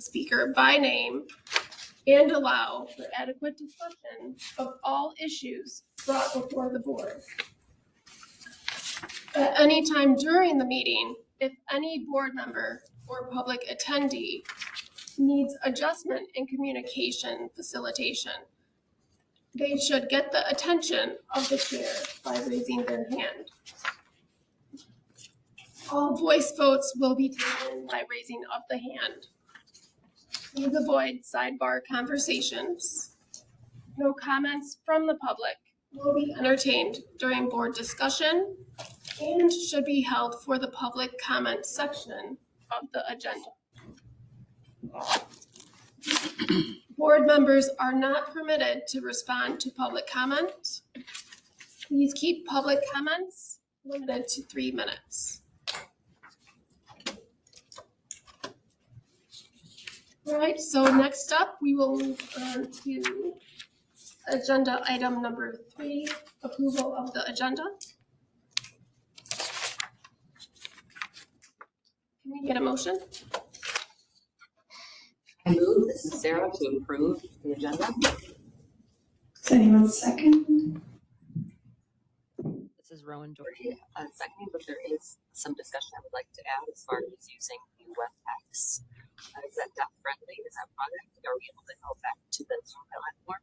the speaker by name and allow for adequate discussion of all issues brought before the board. At any time during the meeting, if any board member or public attendee needs adjustment in communication facilitation, they should get the attention of the chair by raising their hand. All voice votes will be taken by raising of the hand. Please avoid sidebar conversations. No comments from the public will be entertained during board discussion and should be held for the public comment section of the agenda. Board members are not permitted to respond to public comment. Please keep public comments limited to 3 minutes. All right, so next up, we will move on to agenda item number 3, approval of the agenda. Can we get a motion? I move, this is Sarah, to approve the agenda. Does anyone second? This is Rowan Doherty seconding, but there is some discussion I would like to add as far as using the WebEx. Is that deaf friendly? Is that product? Are we able to go back to the Zoom platform?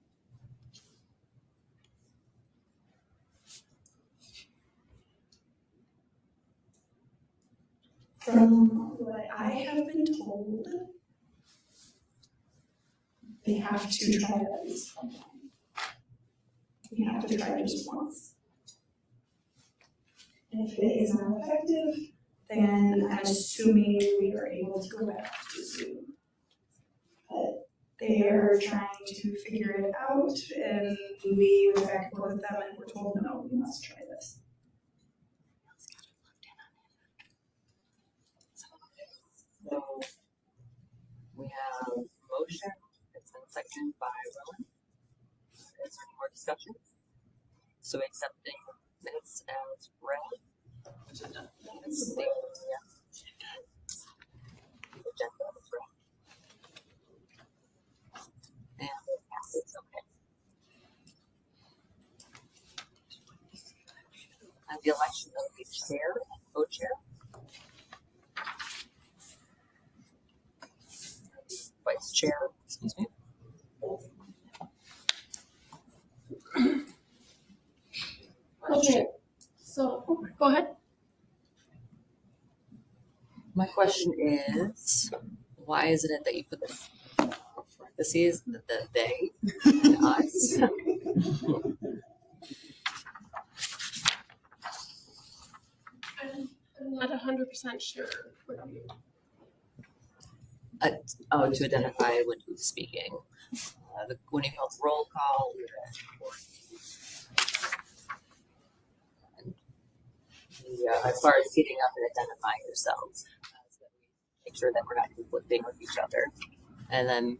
From what I have been told, they have to try it at least one time. We have to try it just once. And if it is not effective, then I'm assuming we are able to go back to Zoom. But they are trying to figure it out, and we went back and forth with them, and we're told, no, we must try this. So we have a motion. It's been seconded by Rowan. Is there any more discussion? So accepting minutes as read. Agenda. It's the agenda is read. And it passes. Okay. And the election of the chair and co-chair. Vice chair, excuse me. Okay, so go ahead. My question is, why isn't it that you put this parentheses, the they and us? I'm not 100% sure. To identify when who's speaking. When you call roll call, as far as getting up and identifying yourselves, so that we make sure that we're not conflicting with each other. And then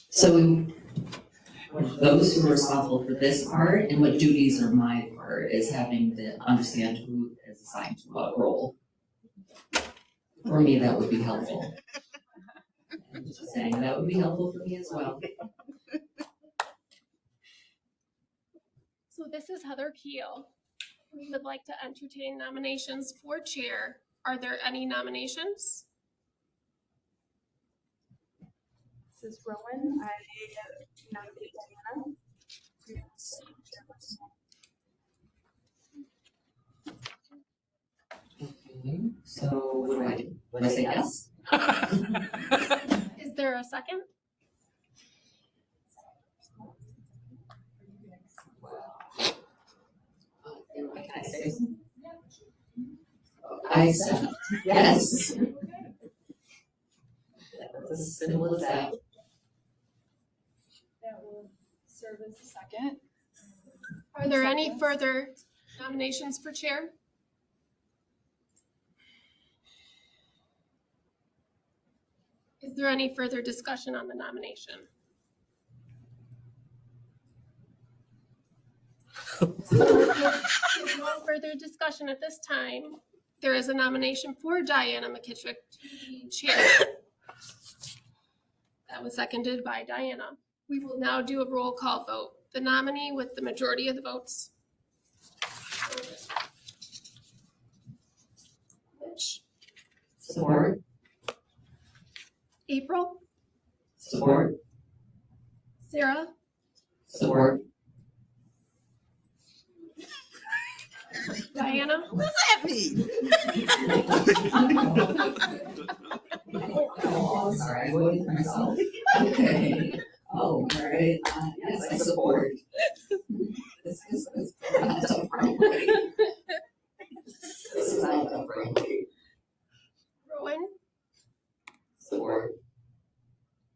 so those who are responsible for this part and what duties are my part is having to understand who is assigned to what role. For me, that would be helpful. I'm just saying that would be helpful for me as well. So this is Heather Keel. We would like to entertain nominations for chair. Are there any nominations? This is Rowan. I nominate Diana. Okay, so what do I do? Would I say yes? Is there a second? what can I say? I accept. Yes. That's as simple as that. That will serve as a second. Are there any further nominations for chair? Is there any further discussion on the nomination? With no further discussion at this time, there is a nomination for Diana McKittrick to be chair. That was seconded by Diana. We will now do a roll call vote. The nominee with the majority of the votes. Mitch. Support. April. Support. Sarah. Support. Diana. Oh, I'm sorry, I voted for myself. Okay. Oh, all right. Yes, I support. This is not so friendly. This is not so friendly. Rowan. Support.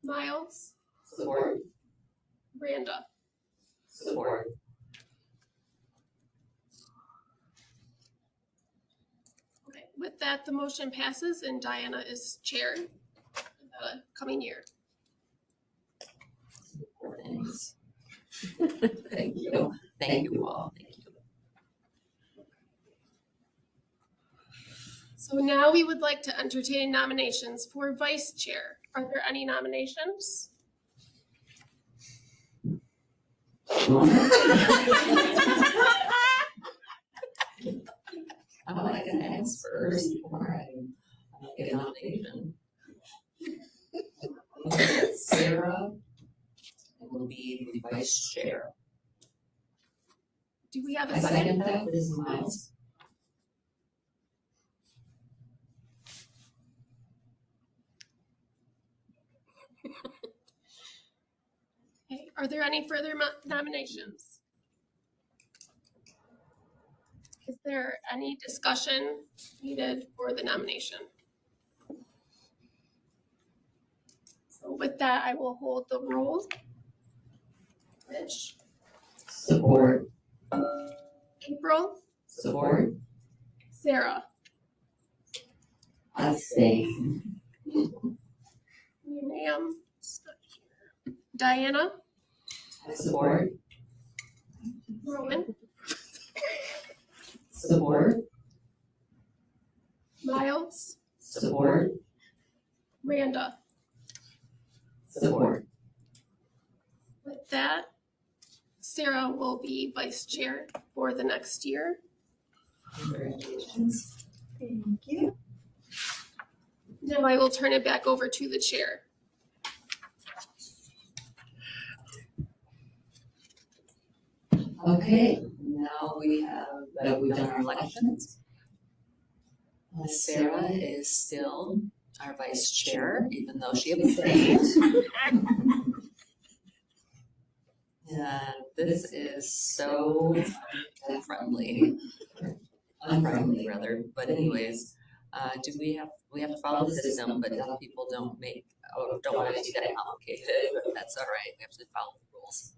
Miles. Support. Randa. Support. Okay, with that, the motion passes and Diana is chair the coming year. Thanks. Thank you. Thank you all. Thank you. So now we would like to entertain nominations for vice chair. Are there any nominations? I like to ask first before I get a nomination. Sarah will be the vice chair. Do we have I a second? second that. This is Miles. Okay, are there any further nominations? Is there any discussion needed for the nomination? So with that, I will hold the roll. Mitch. Support. April. Support. Sarah. Abstain. Ma'am. Diana. Support. Rowan. Support. Miles. Support. Randa. Support. With that, Sarah will be vice chair for the next year. Congratulations. Thank you. Now I will turn it back over to the chair. Okay, now we've done our elections. Sarah is still our vice chair, even though she abstained. And this is so unfriendly rather, but anyways, we have to follow the system, but other people don't want to make that complicated, but that's all right, we have to follow the rules.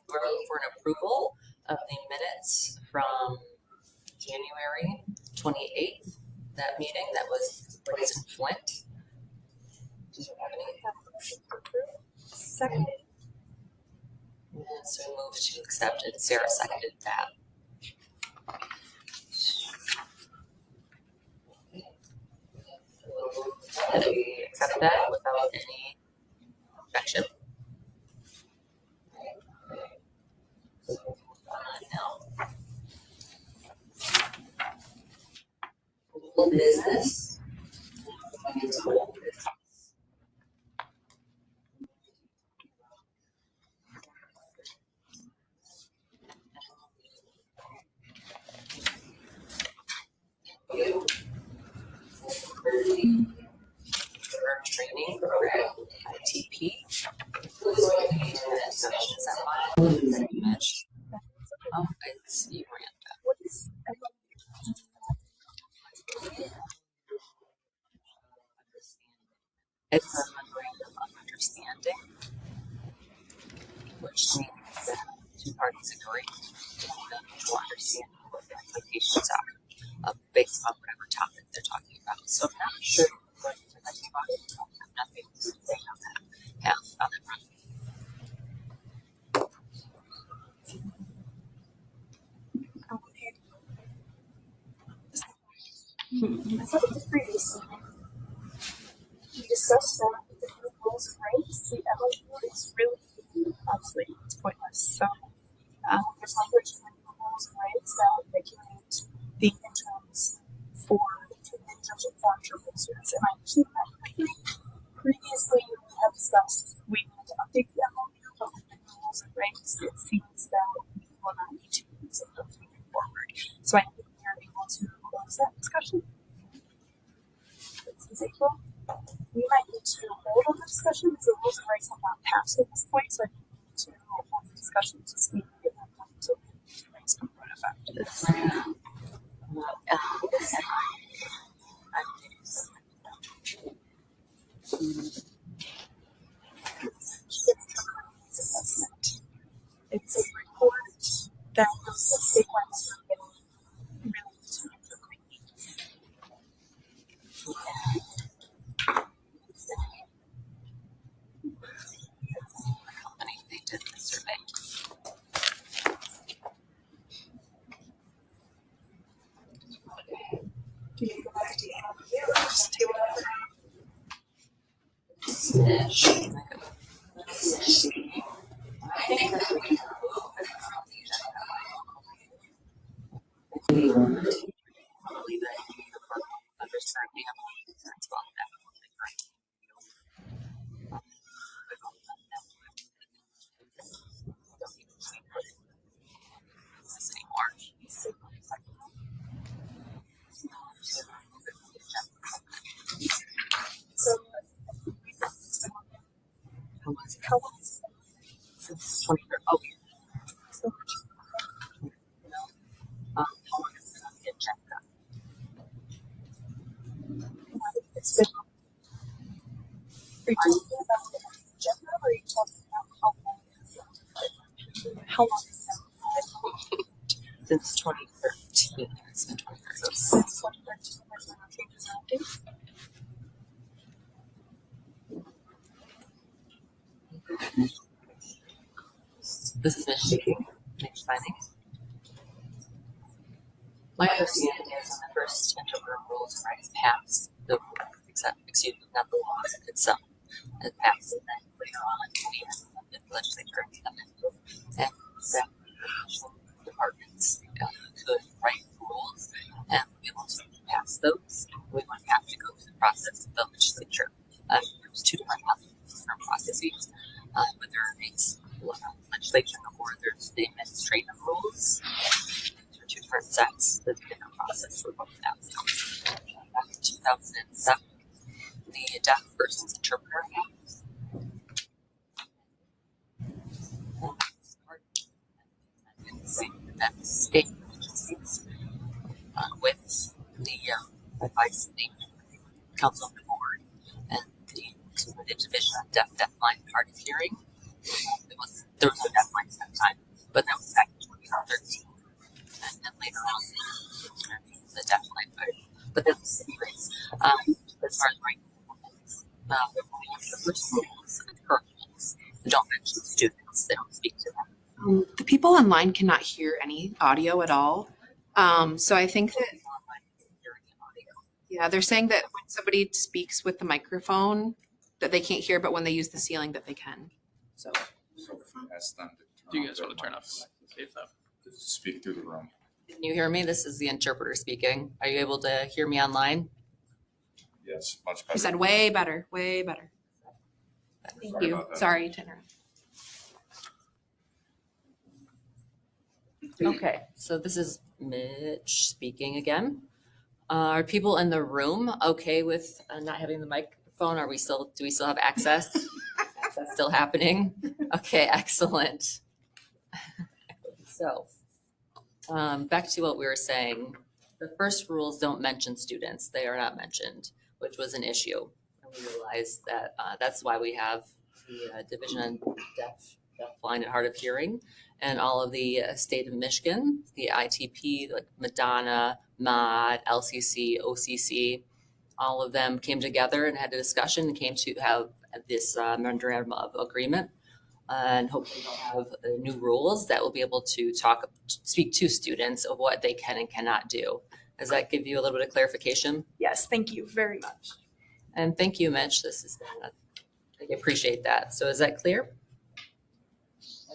We're looking for an approval of the minutes from January 28th, that meeting that was placed in Flint. Do you have any? Second. And so we moved to accept it. Sarah seconded that. And we accept that without any objection. Old business. Old business. Training program, ITP. Who's going to be doing that session? Is that mine? Is that you, Mitch? Oh, it's you, Miranda. It's a memorandum of understanding, which means that two parties great to understand what the expectations are based on whatever topic they're talking about. So I'm not sure what you're thinking about it. I have nothing to say on that. On that front. I said it previously. We discussed that with the new rules and regs. The MOU is really obsolete. It's pointless. So there's language in the new rules and regs that regulate the interims for internship for interpreting students. Am I understanding that correctly? Previously, we have discussed we need to update the MOU, but with the new rules and regs, it seems that we will not need to use it moving forward. So I think we are able to close that discussion. Since April, we might need to hold on the discussion because the rules and regs have not passed at this point. So I think we need to hold the discussion to see if we're going to regs come into effect. Assessment. It's a report that was a statewide survey related to interpretation. Company they did the survey. Do you go back to the MOU or just table that for now? I think that we can remove it from the agenda. Probably the understanding of the concerns about that. This anymore. So, How long is it? Since 23rd. Oh, so how long is it on the agenda? it's been. Are you talking about the agenda or are you talking about how long is it? How long is it? Since 2013. It's been 2013. So since 2013, there's been no changes or updates. This is Michigan. Next findings. My understanding is when the first interpretive rules and regs passed, the not the laws itself, it passed, and then later on we had the legislature and some departments could write rules and be able to pass those. We wouldn't have to go through the process of the legislature. There's two different processes, but there is legislation or there's the administrative rules. There are two different sets. There's a different process for both outcomes. Back in 2007, the Deaf Persons Interpreter Act. That state agencies with the advice of the Council of the Board and the Division of Deafblind and Hard of Hearing. There was no deadlines at that time, but that was back in 2013. And then later on, the deadline, but that's anyways. As far as writing rules, the first rules and the current rules don't mention students; they don't speak to them. The people online cannot hear any audio at all. So I think that, yeah, they're saying that when somebody speaks with the microphone that they can't hear, but when they use the ceiling that they can. So So if we ask them to Do you guys want to turn off the speak through the room? Can you hear me? This is the interpreter speaking. Are you able to hear me online? Yes, much better. he said, way better, way better. Thank Sorry you. about that. Sorry to interrupt. Okay, so this is Mitch speaking again. Are people in the room okay with not having the microphone? Do we still have access? Is that still happening? Okay, excellent. So, back to what we were saying. The first rules don't mention students. They are not mentioned, which was an issue. And we realized that that's why we have the Division on Deaf deaf, blind, and hard of hearing, and all of the state of Michigan, the ITP, like Madonna, MOD, LCC, OCC, all of them came together and had a discussion and came to have this memorandum of agreement. And hopefully they'll have new rules that will be able to speak to students of what they can and cannot do. Does that give you a little bit of clarification? Yes, thank you very much. And thank you, Mitch. I appreciate that. So is that clear?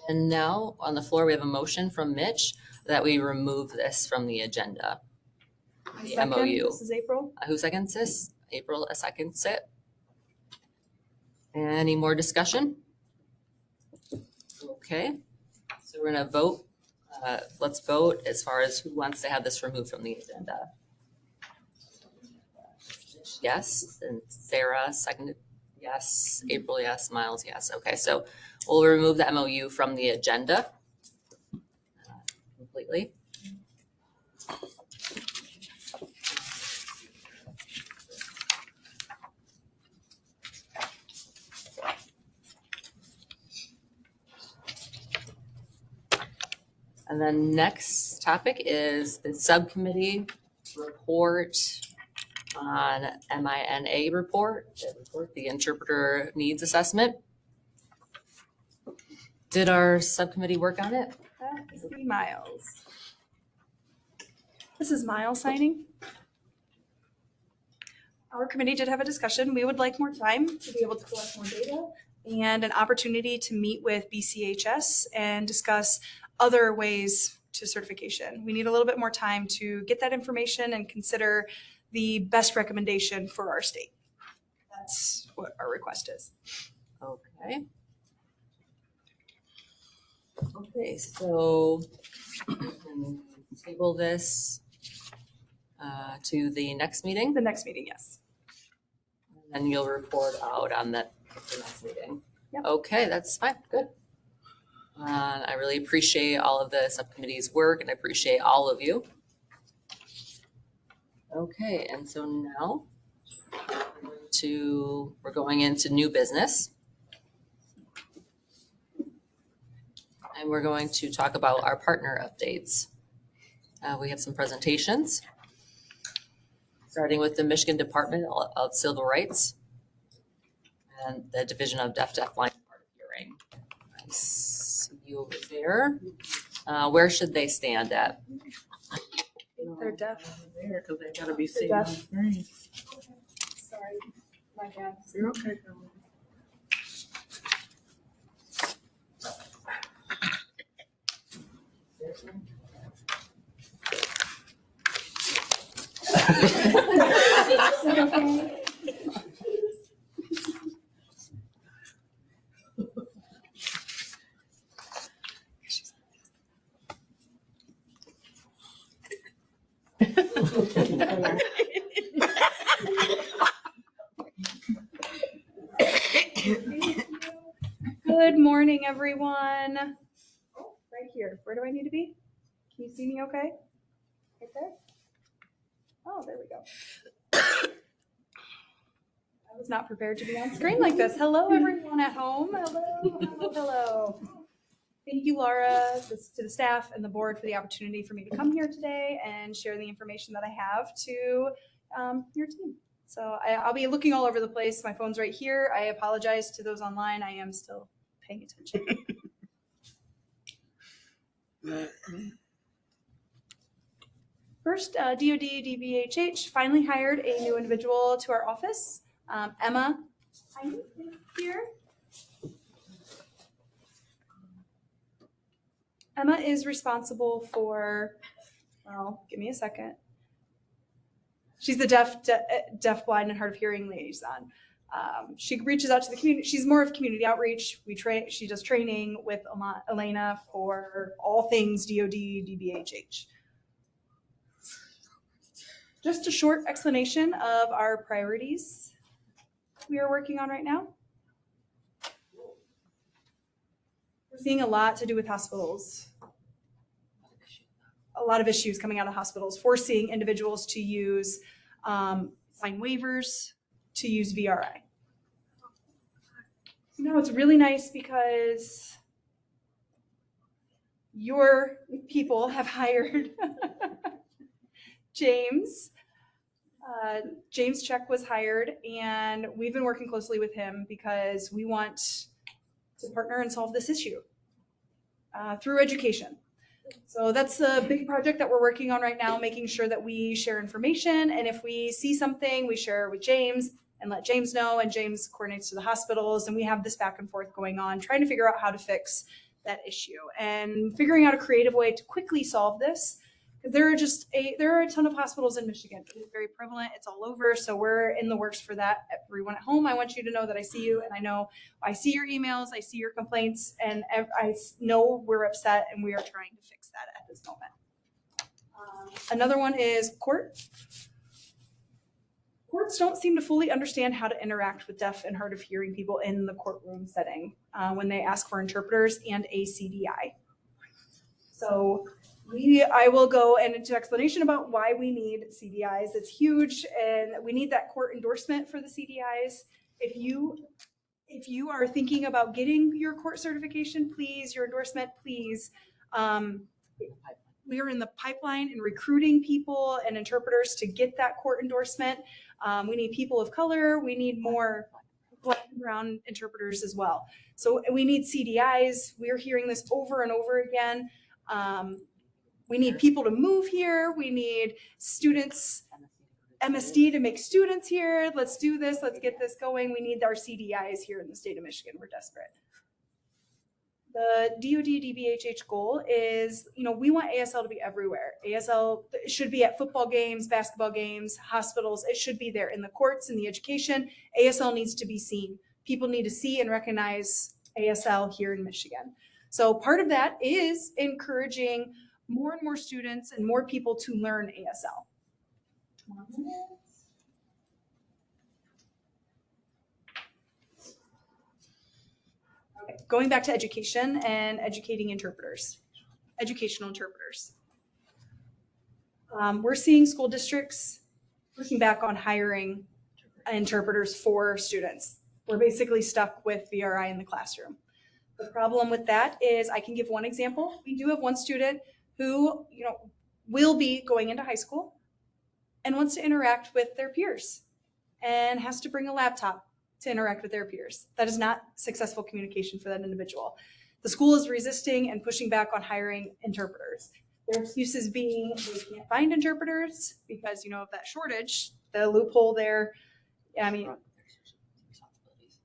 And now on the floor, we have a motion from Mitch that we remove this from the agenda. The Second, MOU. This is April. Who seconds this? April seconds it. Any more discussion? Okay, so we're gonna vote. Let's vote as far as who wants to have this removed from the agenda. Yes, and Sarah seconded. Yes, April, yes, Miles, yes. Okay, so we'll remove the MOU from the agenda completely. And then next topic is the subcommittee report on MINA report, the interpreter needs assessment. Did our subcommittee work on it? That is the Miles. This is Miles signing. Our committee did have a discussion. We would like more time to be able to collect more data and an opportunity to meet with BCHS and discuss other ways to certification. We need a little bit more time to get that information and consider the best recommendation for our state. That's what our request is. Okay. Okay, so we can table this to the next meeting, The next meeting, yes. and you'll report out on the next meeting. Yep. Okay, that's fine, good. I really appreciate all of the subcommittee's work and I appreciate all of you. Okay, and so now we're going into new business. And we're going to talk about our partner updates. We have some presentations, starting with the Michigan Department of Civil Rights and the Division of Deaf, Blind, and Hard of Hearing. I see you over there. Where should they stand at? They're deaf. There, because they gotta be They're seen on deaf. the screen. Sorry, my bad. You're okay, girl. Good morning, everyone. Oh, right here. Where do I need to be? Can you see me okay? Right there? Oh, there we go. I was not prepared to be on screen like this. Hello, everyone at home. Hello. Thank you, Laura, to the staff and the board for the opportunity for me to come here today and share the information that I have to your team. So I'll be looking all over the place. My phone's right here. I apologize to those online. I am still paying attention. First, DOD DBHH finally hired a new individual to our office. Emma is here. Emma is responsible for, well, give me a second. She's the deaf, blind, and hard of hearing liaison. She reaches out to the community. She's more of community outreach. She does training with Elena for all things DOD, DBHH. Just a short explanation of our priorities we are working on right now. We're seeing a lot to do with hospitals. A lot of issues coming out of hospitals, forcing individuals to use sign waivers, to use VRI. You know, it's really nice because your people have hired James. James Check was hired, and we've been working closely with him because we want to partner and solve this issue through education. So that's the big project that we're working on right now, making sure that we share information. And if we see something, we share with James and let James know, and James coordinates to the hospitals. And we have this back and forth going on, trying to figure out how to fix that issue and figuring out a creative way to quickly solve this. There are a ton of hospitals in Michigan. It's very prevalent. It's all over. So we're in the works for that. Everyone at home, I want you to know that I see you, and I know I see your emails, I see your complaints, and I know we're upset, and we are trying to fix that at this moment. Another one is court. Courts don't seem to fully understand how to interact with deaf and hard of hearing people in the courtroom setting when they ask for interpreters and a CDI. So I will go into explanation about why we need CDIs. It's huge, and we need that court endorsement for the CDIs. If you are thinking about getting your court certification, please, your endorsement, please. We are in the pipeline in recruiting people and interpreters to get that court endorsement. We need people of color. We need more Black and brown interpreters as well. So we need CDIs. We're hearing this over and over again. We need people to move here. We need students, MSD to make students here. Let's do this. Let's get this going. We need our CDIs here in the state of Michigan. We're desperate. The DoD DBHH goal is, we want ASL to be everywhere. ASL should be at football games, basketball games, hospitals. It should be there in the courts, in the education. ASL needs to be seen. People need to see and recognize ASL here in Michigan. So part of that is encouraging more and more students and more people to learn ASL. Okay, going back to education and educating interpreters, educational interpreters. We're seeing school districts pushing back on hiring interpreters for students. We're basically stuck with VRI in the classroom. The problem with that is, I can give one example. We do have one student who, will be going into high school and wants to interact with their peers and has to bring a laptop to interact with their peers. That is not successful communication for that individual. The school is resisting and pushing back on hiring interpreters. Their excuses being they can't find interpreters because, of that shortage, the loophole there.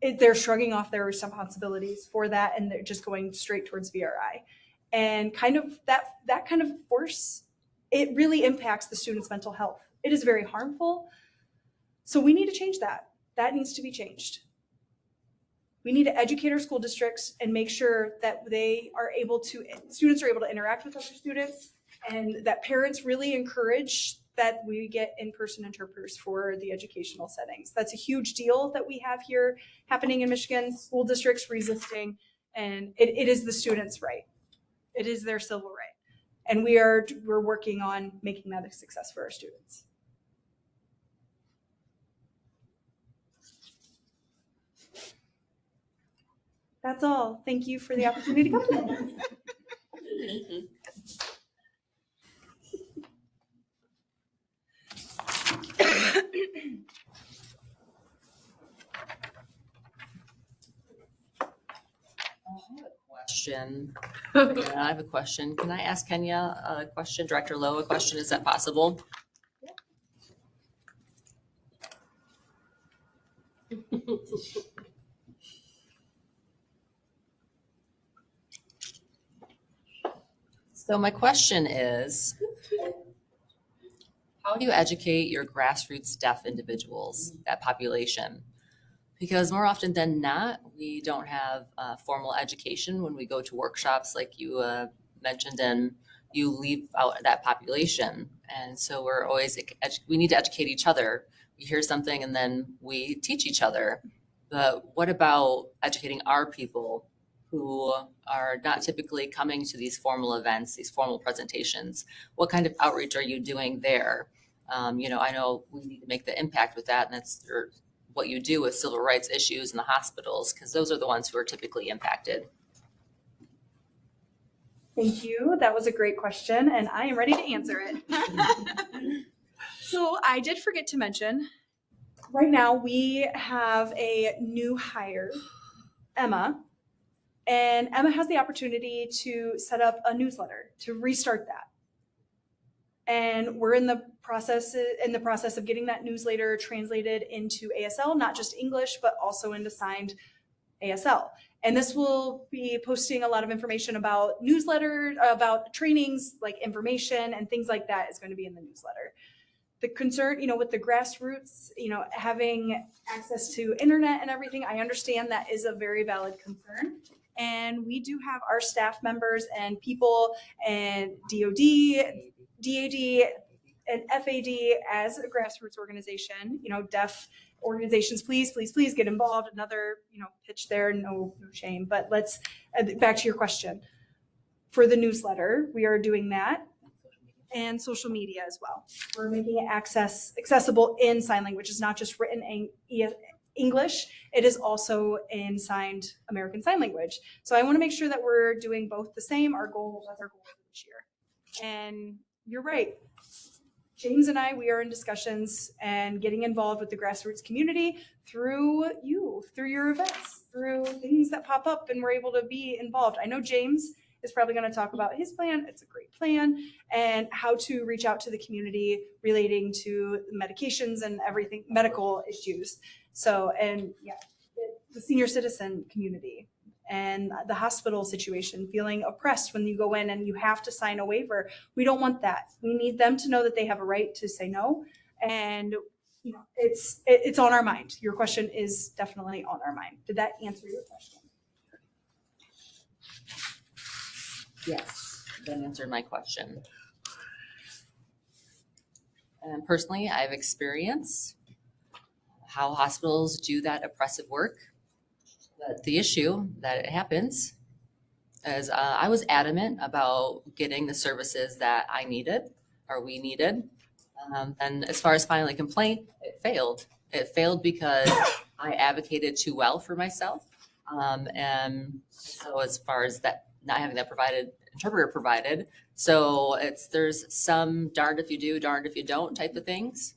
They're shrugging off their responsibilities for that, and they're just going straight towards VRI. And kind of that kind of force, it really impacts the student's mental health. It is very harmful. So we need to change that. That needs to be changed. We need to educate our school districts and make sure that students are able to interact with other students, and that parents really encourage that we get in-person interpreters for the educational settings. That's a huge deal that we have here happening in Michigan. School districts resisting, and it is the students' right. It is their civil right. And we're working on making that a success for our students. That's all. Thank you for the opportunity to come. Question. Yeah, I have a question. Can I ask Kenya a question? Director Lowe a question? Is that possible? So my question is, how do you educate your grassroots deaf individuals, that population? Because more often than not, we don't have formal education when we go to workshops like you mentioned, and you leave out that population. And so we're always, we need to educate each other. We hear something and then we teach each other. But what about educating our people who are not typically coming to these formal events, these formal presentations? What kind of outreach are you doing there? I know we need to make the impact with that, and that's what you do with civil rights issues in the hospitals, because those are the ones who are typically impacted. Thank you. That was a great question, and I am ready to answer it. So I did forget to mention, right now we have a new hire, Emma, and Emma has the opportunity to set up a newsletter, to restart that. And we're in the process of getting that newsletter translated into ASL, not just English, but also into signed ASL. And this will be posting a lot of information about newsletter, about trainings, like information and things like that is going to be in the newsletter. The concern, with the grassroots, having access to internet and everything, I understand that is a very valid concern. And we do have our staff members and people and DOD, DAD, and FAD as a grassroots organization, deaf organizations, please get involved. Another, pitch there, no shame, but let's, back to your question. For the newsletter, we are doing that, and social media as well. We're making it accessible in sign language. It's not just written in English, it is also in signed American Sign Language. So I want to make sure that we're doing both the same. That's our goal this year. And you're right. James and I, we are in discussions and getting involved with the grassroots community through your events, through things that pop up, and we're able to be involved. I know James is probably going to talk about his plan. It's a great plan, and how to reach out to the community relating to medications and everything, medical issues. So, and yeah, the senior citizen community and the hospital situation, feeling oppressed when you go in and you have to sign a waiver. We don't want that. We need them to know that they have a right to say no. And it's on our mind. Your question is definitely on our mind. Did that answer your question? Yes, that answered my question. And personally, I've experienced how hospitals do that oppressive work. But the issue that it happens is I was adamant about getting the services that I needed or we needed. And as far as filing a complaint, it failed. It failed because I advocated too well for myself. And so as far as that, not having that interpreter provided, so there's some darned if you do, darned if you don't type of things.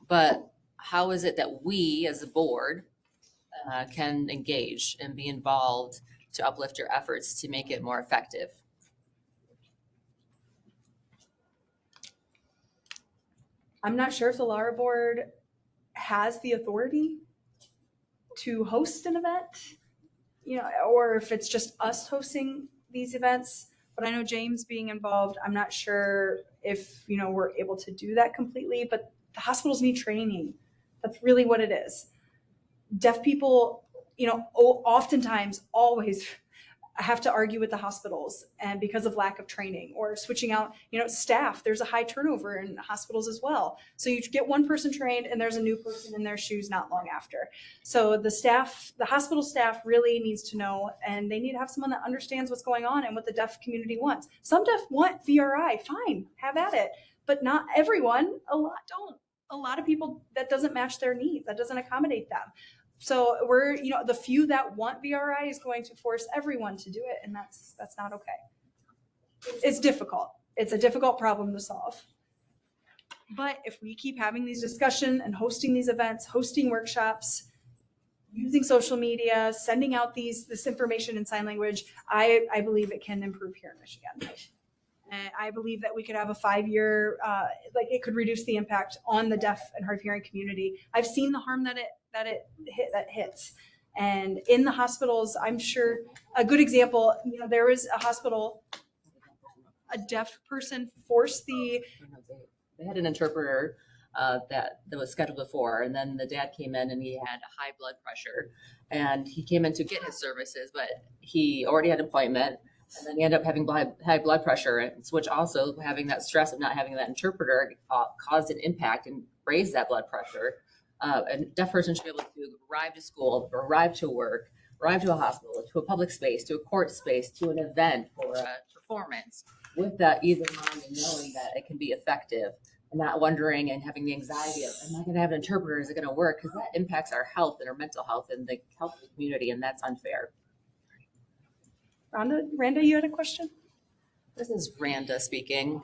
But how is it that we as a board can engage and be involved to uplift your efforts to make it more effective? I'm not sure if the Lara board has the authority to host an event, or if it's just us hosting these events. But I know James being involved, I'm not sure if, we're able to do that completely, but the hospitals need training. That's really what it is. Deaf people, oftentimes always have to argue with the hospitals, and because of lack of training or switching out, staff. There's a high turnover in hospitals as well. So you get one person trained and there's a new person in their shoes not long after. So the hospital staff really needs to know, and they need to have someone that understands what's going on and what the deaf community wants. Some deaf want VRI, fine, have at it, but not everyone. A lot don't. A lot of people, that doesn't match their needs, that doesn't accommodate them. So we're, the few that want VRI is going to force everyone to do it, and that's not okay. It's difficult. It's a difficult problem to solve. But if we keep having these discussions and hosting these events, hosting workshops, using social media, sending out this information in sign language, I believe it can improve here in Michigan. And I believe that we could have a 5-year, it could reduce the impact on the deaf and hard of hearing community. I've seen the harm that hits. And in the hospitals, I'm sure a good example, there was a hospital, a deaf person forced they had an interpreter that was scheduled before, and then the dad came in and he had high blood pressure, and he came in to get his services, but he already had an appointment. And then he ended up having high blood pressure, which also having that stress of not having that interpreter caused an impact and raised that blood pressure. A deaf person should be able to arrive to school, arrive to work, arrive to a hospital, to a public space, to a court space, to an event or a performance with that ease of mind and knowing that it can be effective, and not wondering and having the anxiety of, am I going to have an interpreter? Is it going to work? Because that impacts our health and our mental health and the health of the community, and that's unfair. Rhonda, you had a question? This is Randa speaking.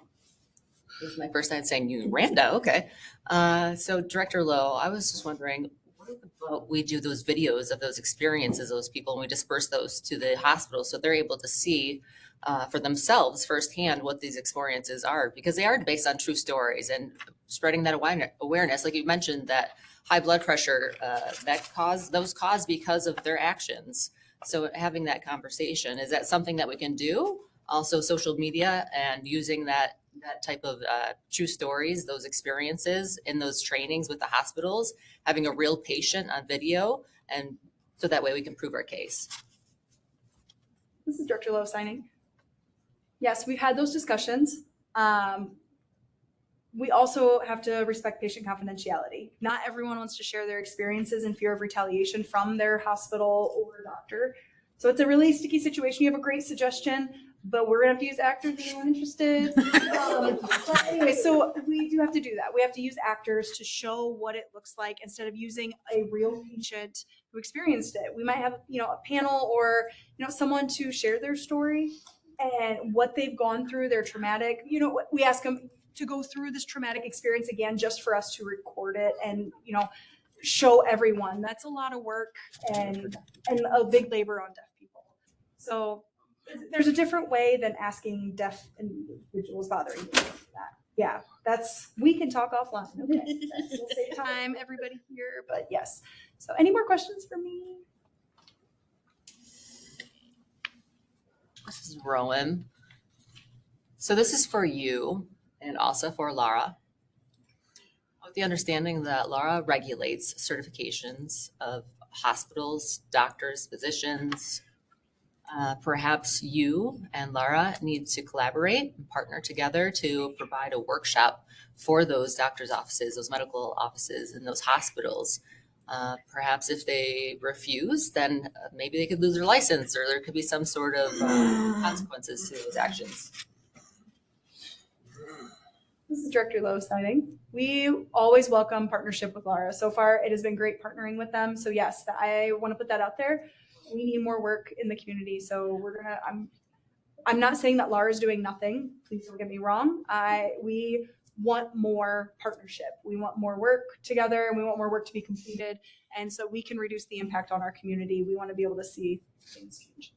This is my first time saying you, Randa. Okay. So Director Lowe, I was just wondering, what about we do those videos of those experiences, those people, and we disperse those to the hospital so they're able to see for themselves firsthand what these experiences are, because they are based on true stories, and spreading that awareness, like you mentioned, that high blood pressure those cause because of their actions. So having that conversation, is that something that we can do? Also social media and using that type of true stories, those experiences in those trainings with the hospitals, having a real patient on video, and so that way we can prove our case. This is Director Lowe signing. Yes, we've had those discussions. We also have to respect patient confidentiality. Not everyone wants to share their experiences in fear of retaliation from their hospital or doctor. So it's a really sticky situation. You have a great suggestion, but we're gonna have to use actors if you're interested. But anyway, so we do have to do that. We have to use actors to show what it looks like instead of using a real patient who experienced it. We might have, a panel or, someone to share their story and what they've gone through, their traumatic, we ask them to go through this traumatic experience again, just for us to record it and, show everyone. That's a lot of work and a big labor on deaf people. So there's a different way than asking deaf individuals bothering you with that. Yeah, we can talk offline. Okay, we'll save time, everybody here, but yes. So any more questions for me? This is Rowan. So this is for you and also for Laura. With the understanding that Laura regulates certifications of hospitals, doctors, physicians, perhaps you and Laura need to collaborate and partner together to provide a workshop for those doctors' offices, those medical offices, and those hospitals. Perhaps if they refuse, then maybe they could lose their license, or there could be some sort of consequences to those actions. This is Director Lowe signing. We always welcome partnership with Laura. So far, it has been great partnering with them. So yes, I want to put that out there. We need more work in the community. So I'm not saying that Laura's doing nothing. Please don't get me wrong. We want more partnership. We want more work together, and we want more work to be completed. And so we can reduce the impact on our community. We want to be able to see things change.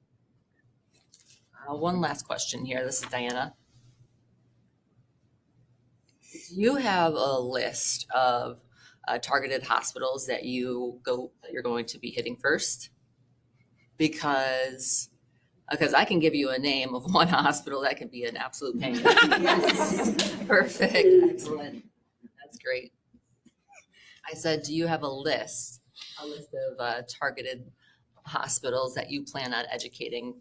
One last question here. This is Diana. Do you have a list of targeted hospitals that you're going to be hitting first? Because I can give you a name of one hospital that can be an absolute pain. Yes. Perfect. Excellent. That's great. I said, do you have a list of targeted hospitals that you plan on educating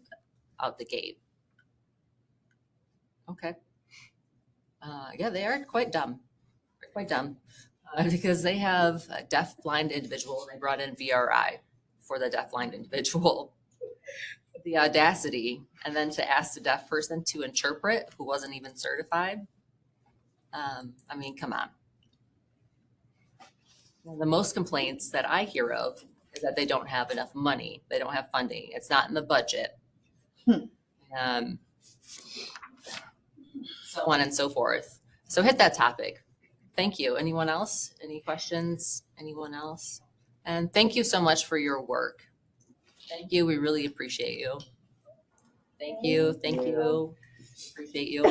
out the gate? Okay. Yeah, they are quite dumb. They're quite dumb because they have a deaf-blind individual. They brought in VRI for the deaf-blind individual. The audacity, and then to ask the deaf person to interpret who wasn't even certified. Come on. Well, the most complaints that I hear of is that they don't have enough money. They don't have funding. It's not in the budget. So on and so forth. So hit that topic. Thank you. Anyone else? Any questions? Anyone else? And thank you so much for your work. Thank you. We really appreciate you. Thank you. Thank you. Appreciate you.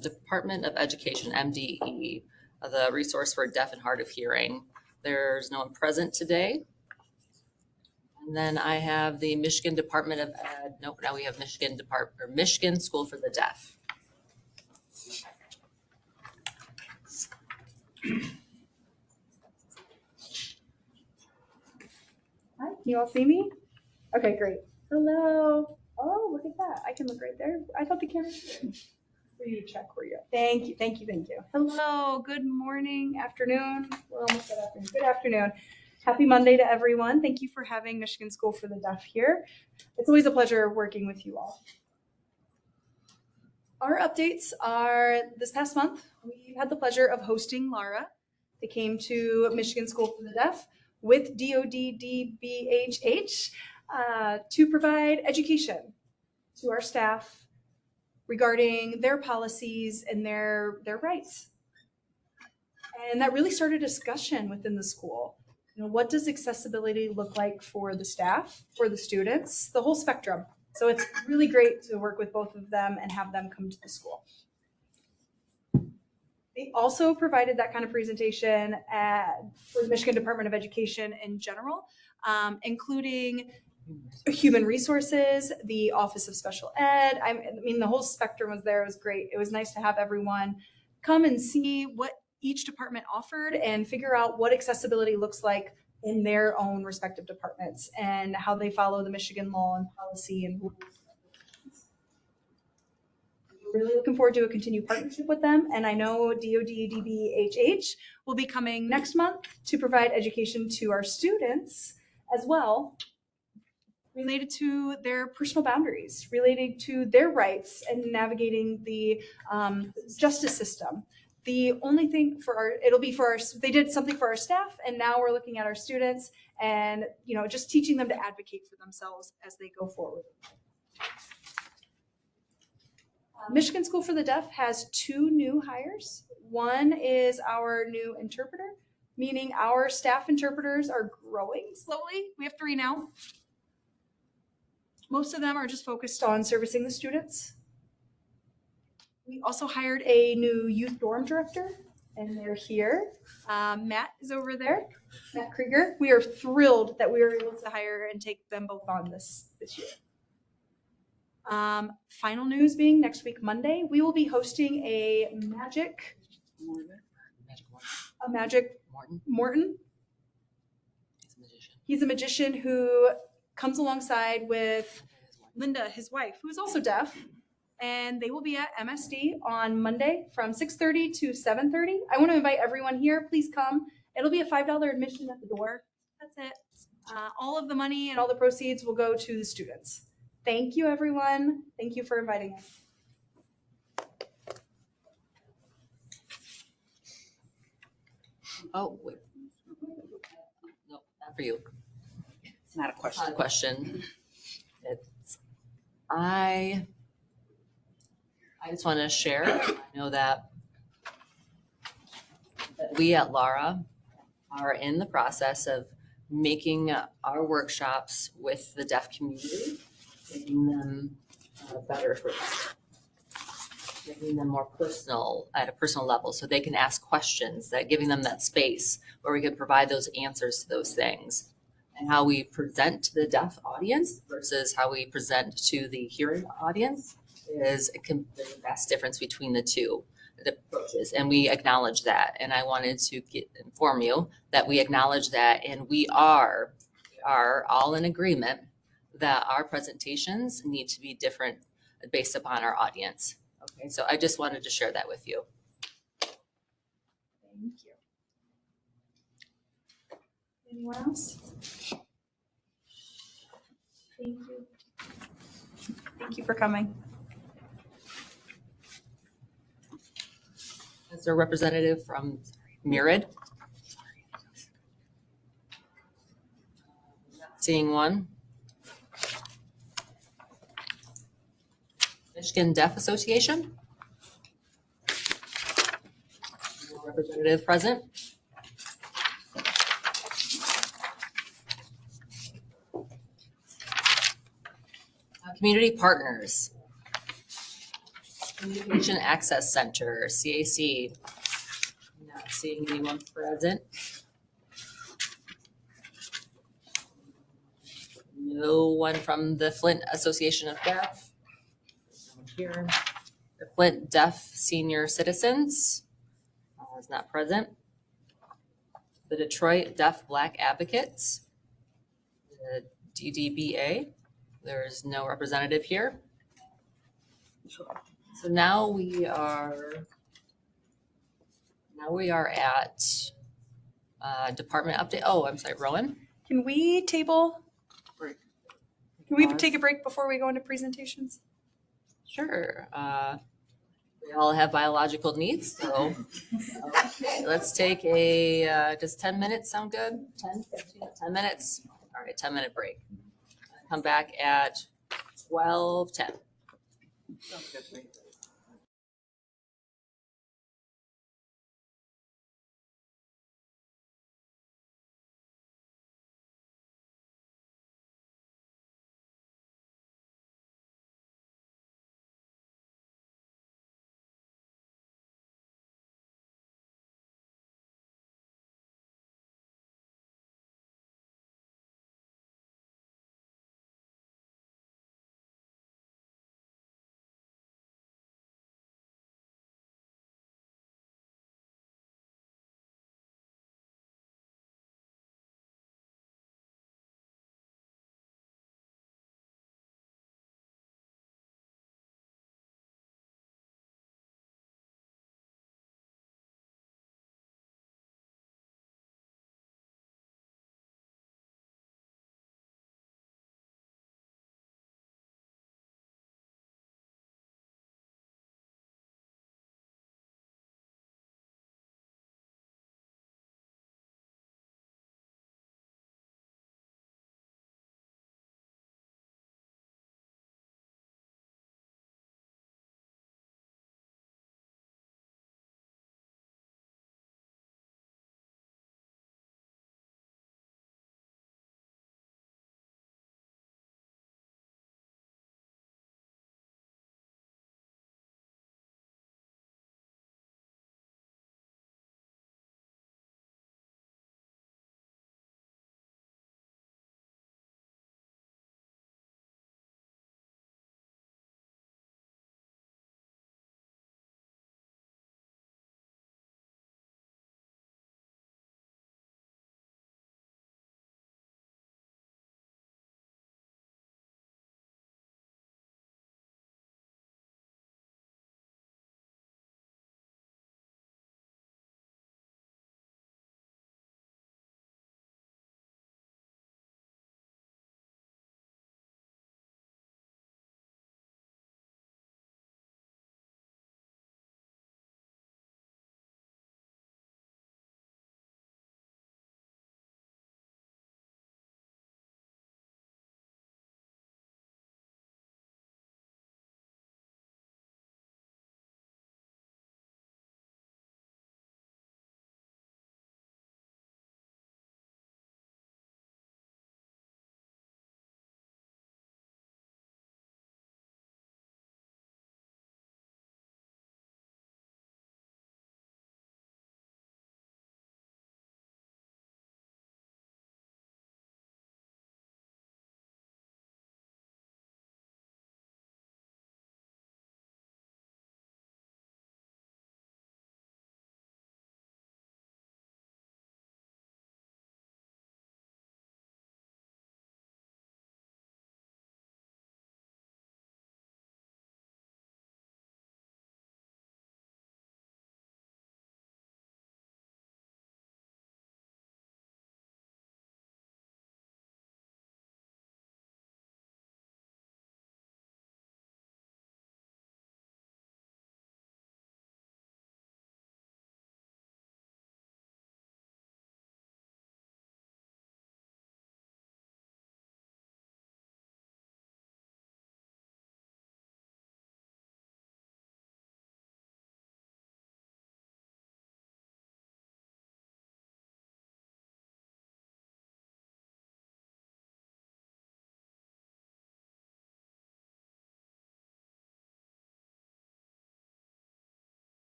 Department of Education, MDE, the resource for deaf and hard of hearing. There's no one present today. And then I have the Michigan Department of Ed. Nope, now we have Michigan School for the Deaf. Hi, can you all see me? Okay, great. Hello. Oh, look at that. I can look right there. I thought the camera was for you to check where you're at. Thank you, thank you, thank you. Hello, good morning, afternoon. We're almost at afternoon. Good afternoon. Happy Monday to everyone. Thank you for having Michigan School for the Deaf here. It's always a pleasure working with you all. Our updates are this past month, we had the pleasure of hosting Laura They came to Michigan School for the Deaf with DDBHH to provide education to our staff regarding their policies and their rights. And that really started a discussion within the school. You know, what does accessibility look like for the staff, for the students, the whole spectrum. So it's really great to work with both of them and have them come to the school. They also provided that kind of presentation for the Michigan Department of Education in general, including human resources, the Office of Special Ed. I mean, the whole spectrum was there. It was great. It was nice to have everyone come and see what each department offered and figure out what accessibility looks like in their own respective departments and how they follow the Michigan law and policy and rules. We're really looking forward to a continued partnership with them. And I know DDBHH will be coming next month to provide education to our students as well, related to their personal boundaries, related to their rights and navigating the justice system. The only thing they did something for our staff, and now we're looking at our students and, you know, just teaching them to advocate for themselves as they go forward. Michigan School for the Deaf has 2 new hires. One is our new interpreter, meaning our staff interpreters are growing slowly. We have 3 now. Most of them are just focused on servicing the students. We also hired a new youth dorm director, and they're here. Matt is over there, Matt Krieger. We are thrilled that we were able to hire and take them both on this year. Final news being next week, Monday, we will be hosting a Magic Morton. He's a magician who comes alongside with Linda, his wife, who is also deaf. And they will be at MSD on Monday from 6:30 to 7:30. I want to invite everyone here. Please come. It'll be a $5 admission at the door. That's it. All of the money and all the proceeds will go to the students. Thank you, everyone. Thank you for inviting us. Oh, wait. No, not for you. It's not a question. Not a question. I just want to share. I know that we at Lara are in the process of making our workshops with the deaf community, making them better for them, making them more personal at a personal level so they can ask questions, that giving them that space where we can provide those answers to those things. And how we present to the deaf audience versus how we present to the hearing audience is the vast difference between the two approaches. And we acknowledge that. And I wanted to inform you that we acknowledge that, and we are all in agreement that our presentations need to be different based upon our audience. Okay, so I just wanted to share that with you. Thank you. Anyone else? Thank you. Thank you for coming. Is there a representative from Myriad? Seeing one. Michigan Deaf Association? No representative present? Community Partners. Communication Access Center, CAC. Not seeing anyone present. No one from the Flint Association of Deaf. Here. The Flint Deaf Senior Citizens is not present. The Detroit Deaf Black Advocates. The DDBA. There's no representative here. So now we are at department update. Oh, I'm sorry, Rowan. Can we table? Can we take a break before we go into presentations? Sure. We all have biological needs, so. Okay, let's take does 10 minutes sound good? 10, 15, 10 minutes? All right, 10-minute break. Come back at 12:10. Sounds good to me.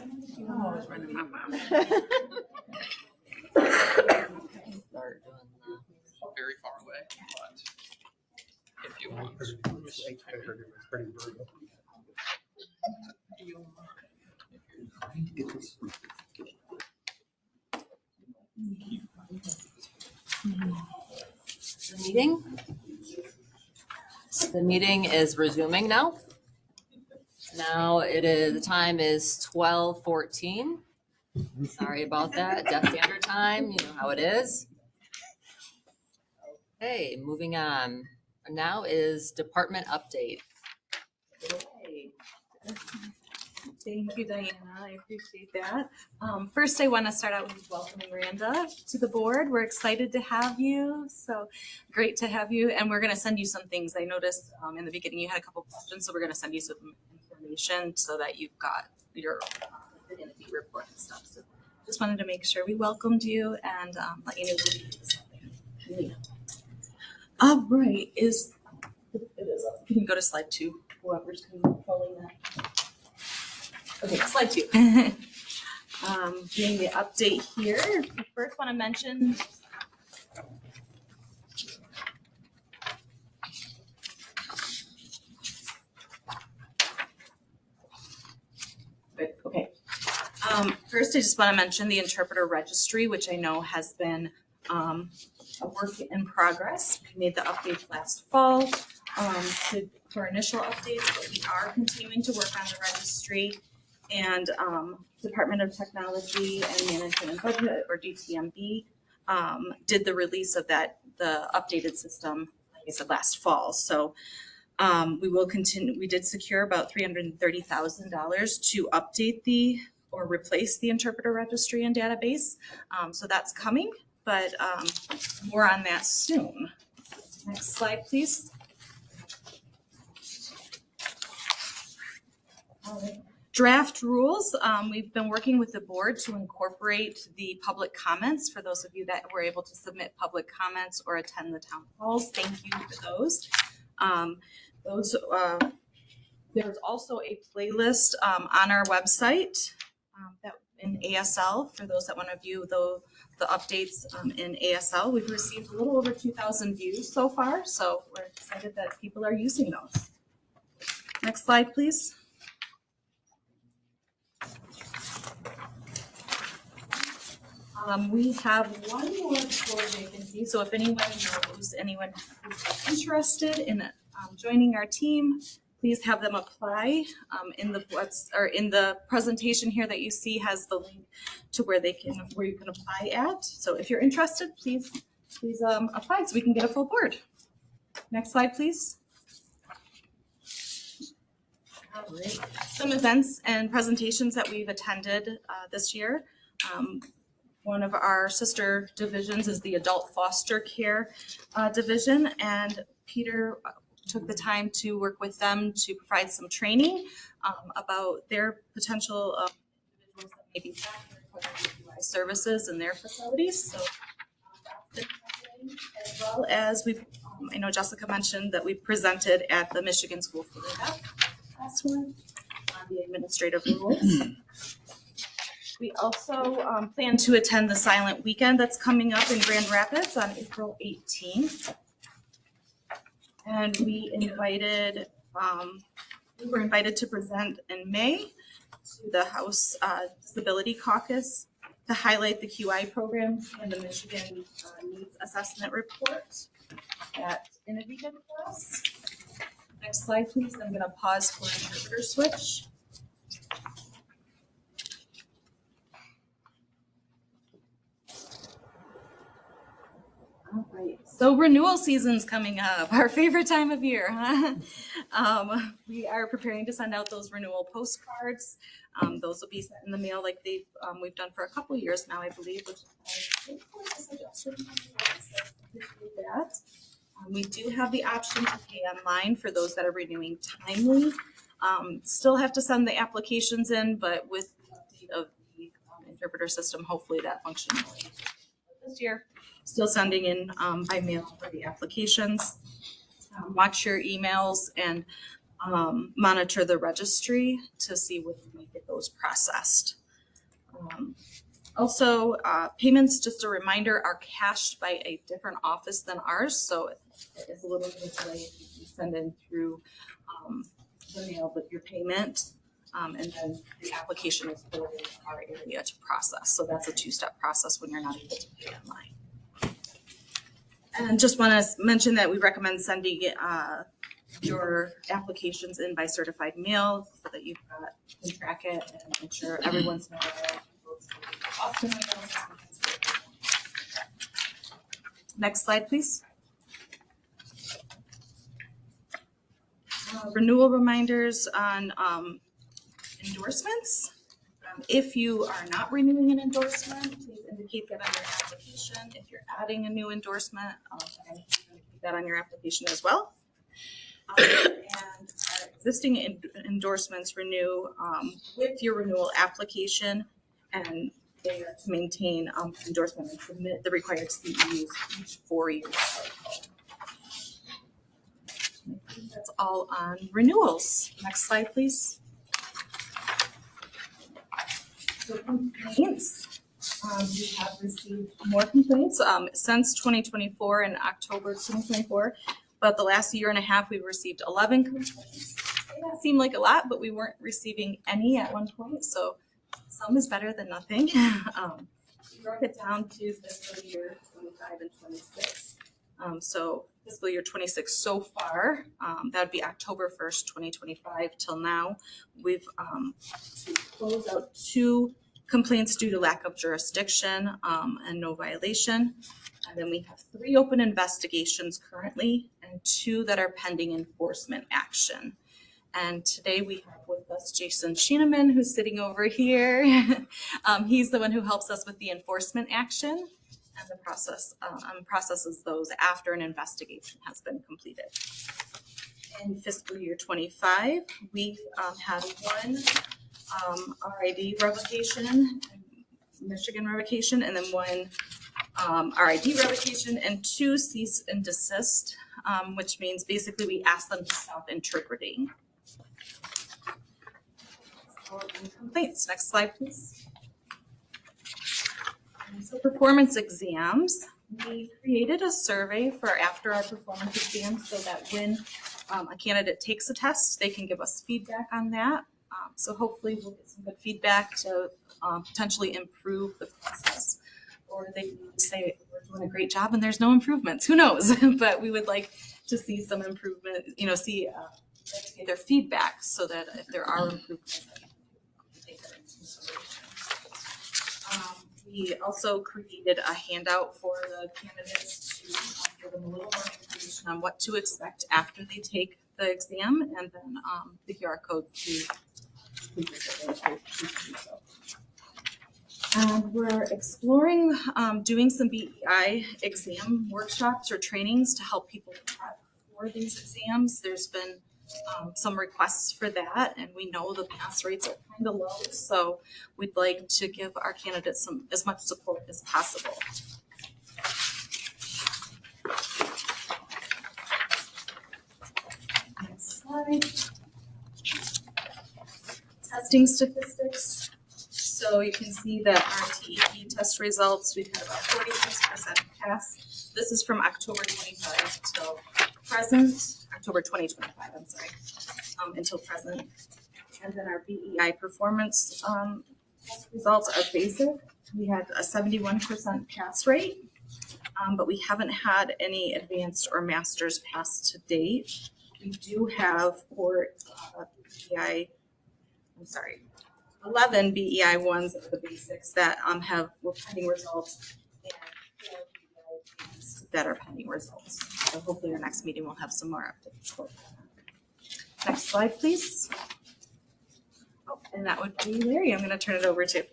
I'm always running my mouth. Start doing the Very far away, but if you want. meeting. The meeting is resuming now. Now the time is 12:14. Sorry about that, Deaf Standard Time, you know how it is. Okay, moving on. Now is department update. Thank you, Diana. I appreciate that. First, I want to start out with welcoming Miranda to the board. We're excited to have you. So great to have you. And we're going to send you some things. I noticed in the beginning you had a couple questions, so we're going to send you some information so that you've got your identity report and stuff. So just wanted to make sure we welcomed you and let you know. All right. It is up. You can go to slide 2. Whoever's controlling that. Okay, slide 2. Doing the update here. I first want to mention okay. First, I just want to mention the interpreter registry, which I know has been a work in progress. We made the updates last fall for initial updates, but we are continuing to work on the registry. And Department of Technology and Management and Budget, or DTMB, did the release of the updated system, like I said, last fall. So we will continue. We did secure about $330,000 to update or replace the interpreter registry and database. So that's coming, but more on that soon. Next slide, please. All right. Draft rules. We've been working with the board to incorporate the public comments for those of you that were able to submit public comments or attend the town halls. Thank you for those. There's also a playlist on our website that in ASL for those that want to view the updates in ASL. We've received a little over 2,000 views so far, so we're excited that people are using those. Next slide, please. We have one more floor vacancy, so if anyone knows anyone who's interested in joining our team, please have them apply. In the presentation here that you see has the link to where you can apply at. So if you're interested, please apply so we can get a full board. Next slide, please. All right. Some events and presentations that we've attended this year. One of our sister divisions is the adult foster care division, and Peter took the time to work with them to provide some training about their potential individuals that may be requiring services in their facilities. So, as well as I know Jessica mentioned that we presented at the Michigan School for the Deaf last one on the administrative rules. We also plan to attend the Silent Weekend that's coming up in Grand Rapids on April 18th. And we were invited to present in May to the House Disability Caucus to highlight the QI programs and the Michigan Needs Assessment Report at Innovative Plus. Next slide, please. I'm going to pause for interpreter switch. All right, so renewal season's coming up, our favorite time of year, huh? We are preparing to send out those renewal postcards. Those will be sent in the mail like we've done for a couple years now, I believe, which I think was a suggestion. We do have the option to pay online for those that are renewing timely. Still have to send the applications in, but with the update of the interpreter system, hopefully that function will be this year. Still sending in by mail for the applications. Watch your emails, and monitor the registry to see when we might get those processed. Also, payments, just a reminder, are cashed by a different office than ours, so it's a little bit of delay if you send in through the mail with your payment, and then the application is forwarded to our area to process. So that's a two-step process when you're not able to pay online. And just want to mention that we recommend sending your applications in by certified mail so that you can track it and make sure everyone's know. Next slide, please. Renewal reminders on endorsements. If you are not renewing an endorsement, please indicate that on your application. If you're adding a new endorsement, indicate that on your application as well. And our existing endorsements renew with your renewal application, and they are to maintain endorsement and submit the required CEUs each 4 years. That's all on renewals. Next slide, please. So complaints, we have received more complaints since 2024 in October 2024, but the last year and a half we've received 11 complaints. It may not seem like a lot, but we weren't receiving any at one point, so some is better than nothing. We broke it down to fiscal year 25 and 26. So fiscal year 26 so far, that would be October 1st, 2025 till now. We've closed out 2 complaints due to lack of jurisdiction and no violation. And then we have 3 open investigations currently and 2 that are pending enforcement action. And today we have with us Jason Schieneman, who's sitting over here. He's the one who helps us with the enforcement action and the process processes those after an investigation has been completed. In fiscal year 25, we had 1 RID revocation, Michigan revocation, and then 1 RID revocation and 2 cease and desist, which means basically we asked them to stop interpreting. Complaints. Next slide, please. So performance exams. We created a survey for after our performance exams so that when a candidate takes a test, they can give us feedback on that. So hopefully we'll get some good feedback to potentially improve the process. Or they can say, we're doing a great job and there's no improvements. Who knows? But we would like to see some improvement, get their feedback so that if there are improvements, take that into consideration. We also created a handout for the candidates to give them a little more information on what to expect after they take the exam, and then the QR code to we're exploring doing some BEI exam workshops or trainings to help people prep for these exams. There's been some requests for that, and we know the pass rates are kind of low, so we'd like to give our candidates as much support as possible. Next slide. Testing statistics. So you can see that our TEP test results, we've had about 46% pass. This is from October 25 till present, October 2025, I'm sorry, until present. And then our BEI performance results are basic. We had a 71% pass rate, but we haven't had any advanced or master's pass to date. We do have 11 BEI ones of the basics that were pending results, and 4 BEI that are pending results. So hopefully our next meeting will have some more updates for that. Next slide, please. Oh, and that would be Larry. I'm going to turn it over to.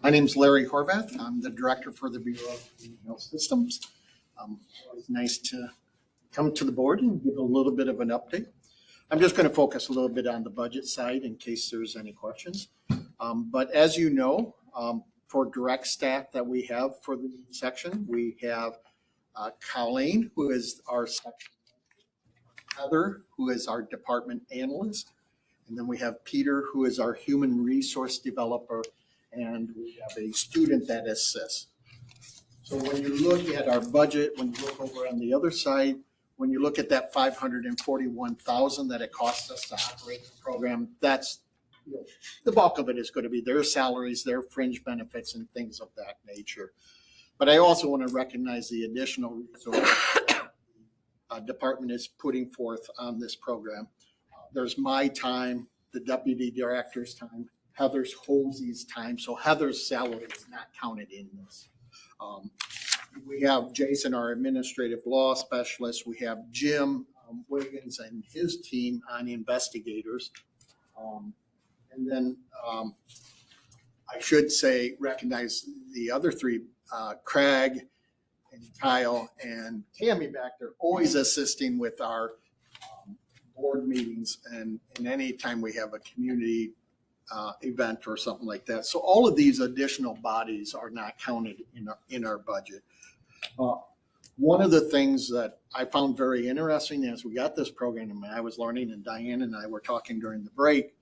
My name's Larry Horvath. I'm the director for the Bureau of Health Systems. It's nice to come to the board and give a little bit of an update. I'm just going to focus a little bit on the budget side in case there's any questions. But as you know, for direct staff that we have for the section, we have Colleen, who is our section, Heather, who is our department analyst, and then we have Peter, who is our human resource developer, and we have a student that assists. So when you look at our budget, when you look over on the other side, when you look at that $541,000 that it costs us to operate the program, that's, you know, the bulk of it is going to be their salaries, their fringe benefits, and things of that nature. But I also want to recognize the additional resources the department is putting forth on this program. There's my time, the deputy director's time, Heather's Holsey's time. So Heather's salary is not counted in this. We have Jason, our administrative law specialist. We have Jim Wiggins and his team on investigators. And then I should say, recognize the other three, Craig and Kyle and Tammy back there, always assisting with our board meetings and any time we have a community event or something like that. So all of these additional bodies are not counted in our budget. One of the things that I found very interesting as we got this program, and I was learning, and Diane and I were talking during the break,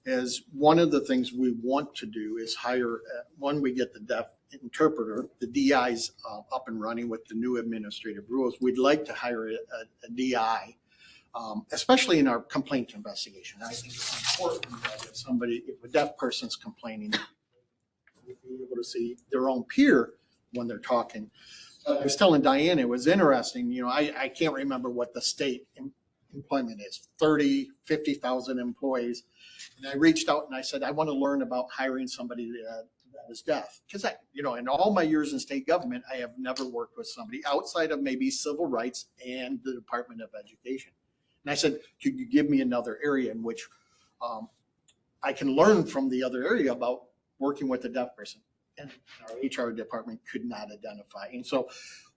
is one of the things we want to do is hire, when we get the deaf interpreter, the DI's up and running with the new administrative rules, we'd like to hire a DI, especially in our complaint investigation. I think it's important that if a deaf person's complaining, we'll be able to see their own peer when they're talking. I was telling Diane, it was interesting, you know, I can't remember what the state employment is, 30, 50,000 employees. And I reached out and I said, I want to learn about hiring somebody that is deaf. Because you know, in all my years in state government, I have never worked with somebody outside of maybe civil rights and the Department of Education. And I said, could you give me another area in which I can learn from the other area about working with a deaf person? And our HR department could not identify. And so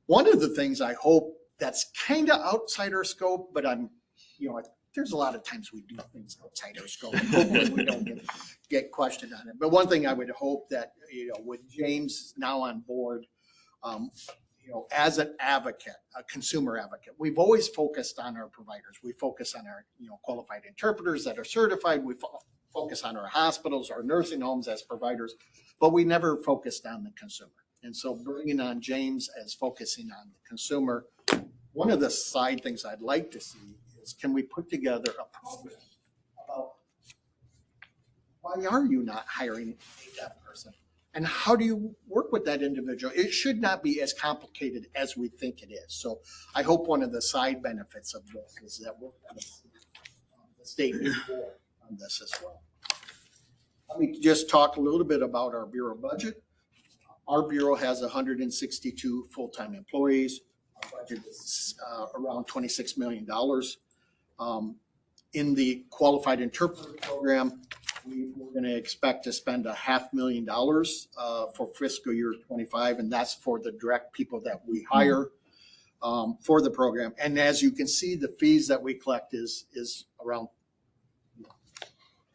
one of the things I hope that's kind of outside our scope, but I'm, you know, there's a lot of times we do things outside our scope. And hopefully we don't get questioned on it. But one thing I would hope that, you know, with James now on board, you know, as an advocate, a consumer advocate, we've always focused on our providers. We focus on our, you know, qualified interpreters that are certified. We focus on our hospitals, our nursing homes as providers, but we never focused on the consumer. And so bringing on James as focusing on the consumer, one of the side things I'd like to see is, can we put together a program about why are you not hiring a deaf person? And how do you work with that individual? It should not be as complicated as we think it is. So I hope one of the side benefits of this is that we're going to see the state move forward on this as well. Let me just talk a little bit about our Bureau budget. Our Bureau has 162 full-time employees. Our budget is around $26 million. In the Qualified Interpreter Program, we're going to expect to spend $500,000 for fiscal year 25, and that's for the direct people that we hire for the program. And as you can see, the fees that we collect is around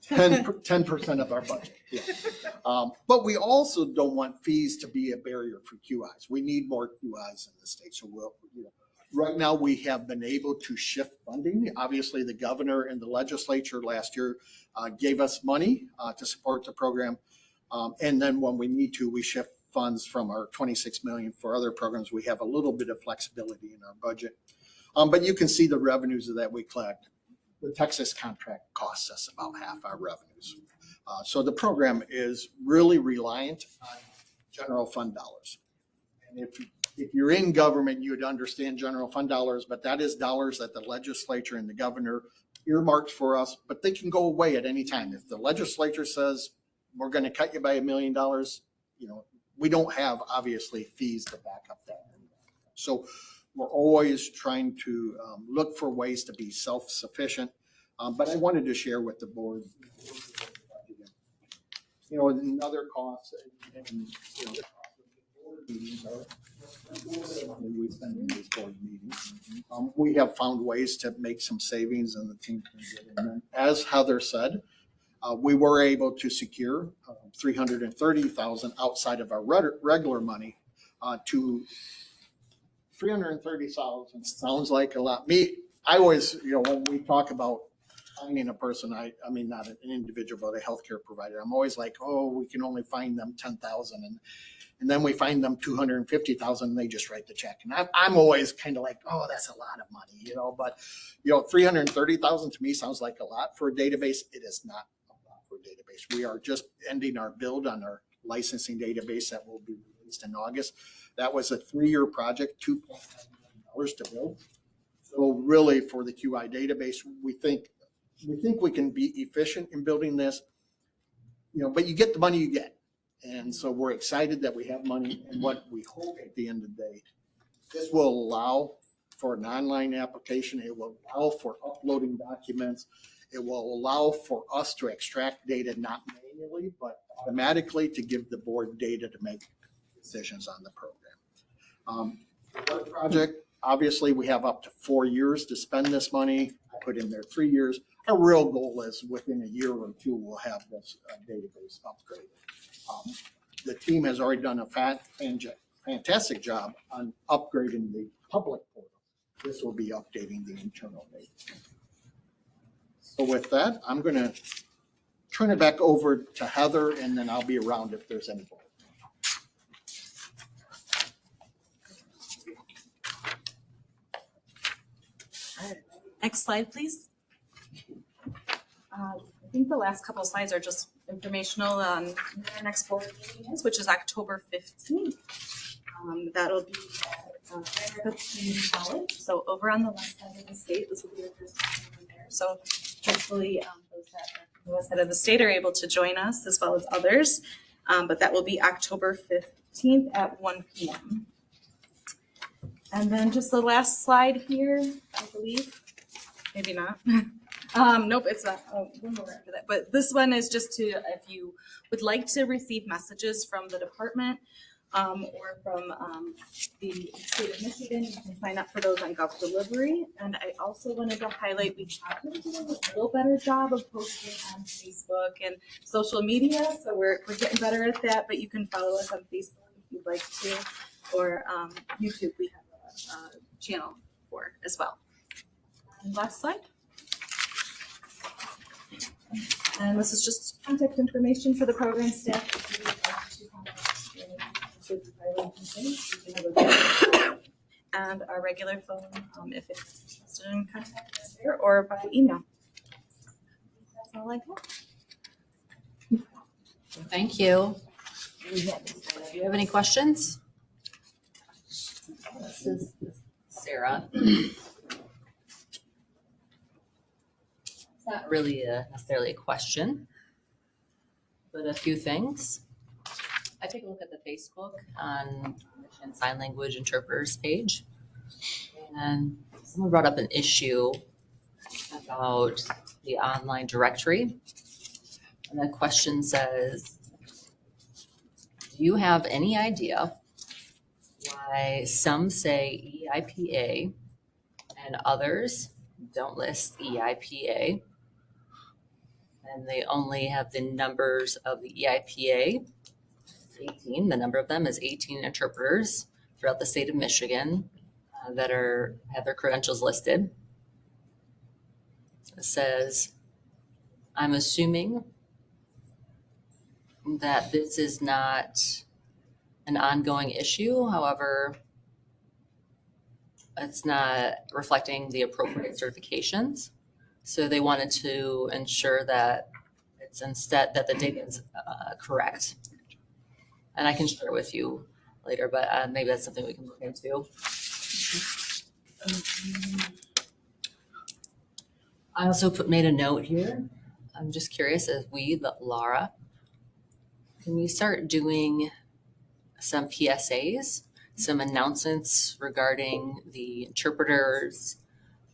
10% of our budget. Yeah. But we also don't want fees to be a barrier for QIs. We need more QIs in the state. So we'll, you know, right now we have been able to shift funding. Obviously, the governor and the legislature last year gave us money to support the program. And then when we need to, we shift funds from our $26 million for other programs. We have a little bit of flexibility in our budget. But you can see the revenues that we collect. The Texas contract costs us about half our revenues. So the program is really reliant on general fund dollars. And if you're in government, you would understand general fund dollars, but that is dollars that the legislature and the governor earmarked for us, but they can go away at any time. If the legislature says, we're going to cut you by $1 million, you know, we don't have obviously fees to back up that. So we're always trying to look for ways to be self-sufficient. But I wanted to share with the board. you know, another cost and you know, the cost of the board meetings are we spend in these board meetings. We have found ways to make some savings and the team can get in there. As Heather said, we were able to secure $330,000 outside of our regular money to $330,000 sounds like a lot. I always, you know, when we talk about finding a person, I mean, not an individual, but a healthcare provider, I'm always like, oh, we can only find them 10,000. And then we find them 250,000 and they just write the check. And I'm always kind of like, oh, that's a lot of money, you know, but, you know, 330,000 to me sounds like a lot for a database. It is not a lot for a database. We are just ending our build on our licensing database that will be released in August. That was a 3-year project, $2.5 million to build. So really for the QI database, we think we can be efficient in building this, you know, but you get the money you get. And so we're excited that we have money, and what we hope at the end of the day, this will allow for an online application. It will allow for uploading documents. It will allow for us to extract data, not manually, but automatically to give the board data to make decisions on the program. The project, obviously, we have up to 4 years to spend this money. I put in there 3 years. Our real goal is within a year or two, we'll have this database upgraded. The team has already done a fantastic job on upgrading the public portal. This will be updating the internal data. So with that, I'm going to turn it back over to Heather, and then I'll be around if there's any. Next slide, please. I think the last couple of slides are just informational on when our next board meeting is, which is October 15th. That'll be at Community College. So over on the west side of the state, this will be the first time over there. So hopefully those that are from the west side of the state are able to join us as well as others. But that will be October 15th at 1 p.m. And then just the last slide here, I believe. Maybe not. Nope, it's not. Oh, one more after that. But this one is just to, if you would like to receive messages from the department or from the state of Michigan, you can sign up for those on GovDelivery. And I also wanted to highlight, we have been doing a little better job of posting on Facebook and social media. So we're getting better at that, but you can follow us on Facebook if you'd like to, or YouTube, we have a channel for as well. And last slide. And this is just contact information for the program staff. If you would like to contact, and our regular phone if it's interested in contacting us there, or by email. That's all I have. Thank you. Do you have any questions? This is Sarah. It's not really necessarily a question, but a few things. I take a look at the Facebook on Michigan Sign Language Interpreters page, and someone brought up an issue about the online directory. And the question says, do you have any idea why some say EIPA and others don't list EIPA? And they only have the numbers of the EIPA, 18. The number of them is 18 interpreters throughout the state of Michigan that have their credentials listed. It says, I'm assuming that this is not an ongoing issue. However, it's not reflecting the appropriate certifications. So they wanted to ensure that it's instead that the data is correct. And I can share with you later, but maybe that's something we can look into. I also made a note here. I'm just curious, as Laura, can we start doing some PSAs, some announcements regarding the interpreters,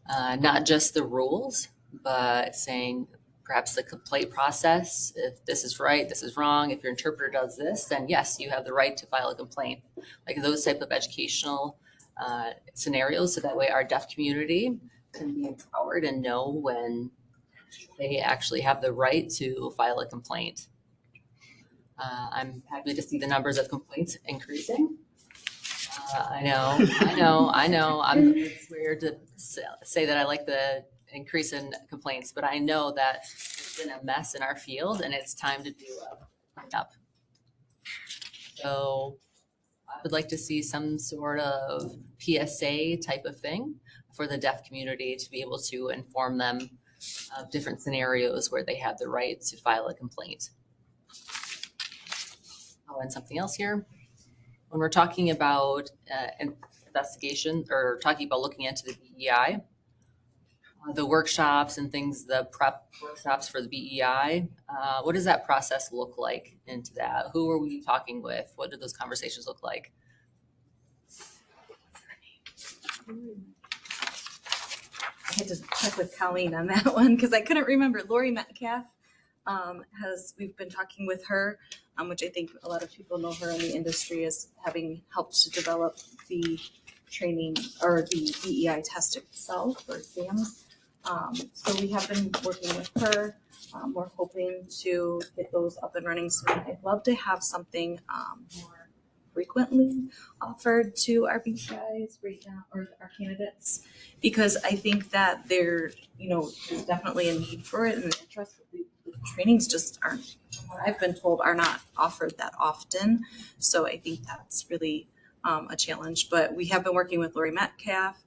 not just the rules, but saying perhaps the complaint process. If this is right, this is wrong. If your interpreter does this, then yes, you have the right to file a complaint. Like those type of educational scenarios, so that way our deaf community can be empowered and know when they actually have the right to file a complaint. I'm happy to see the numbers of complaints increasing. I know. It's weird to say that I like the increase in complaints, but I know that it's been a mess in our field and it's time to do a cleanup. So I would like to see some sort of PSA type of thing for the deaf community to be able to inform them of different scenarios where they have the right to file a complaint. Oh, and something else here. When we're talking about investigation or talking about looking into the BEI, the workshops and things, the prep workshops for the BEI, what does that process look like into that? Who are we talking with? What do those conversations look like? I had to check with Colleen on that one because I couldn't remember. Lori Metcalf we've been talking with her, which I think a lot of people know her in the industry as having helped to develop the training or the BEI test itself or exams. So we have been working with her. We're hoping to get those up and running soon. I'd love to have something more frequently offered to our BEIs right now, or our candidates, because I think that there's definitely a need for it and an interest. The trainings just aren't, what I've been told, are not offered that often. So I think that's really a challenge. But we have been working with Lori Metcalf,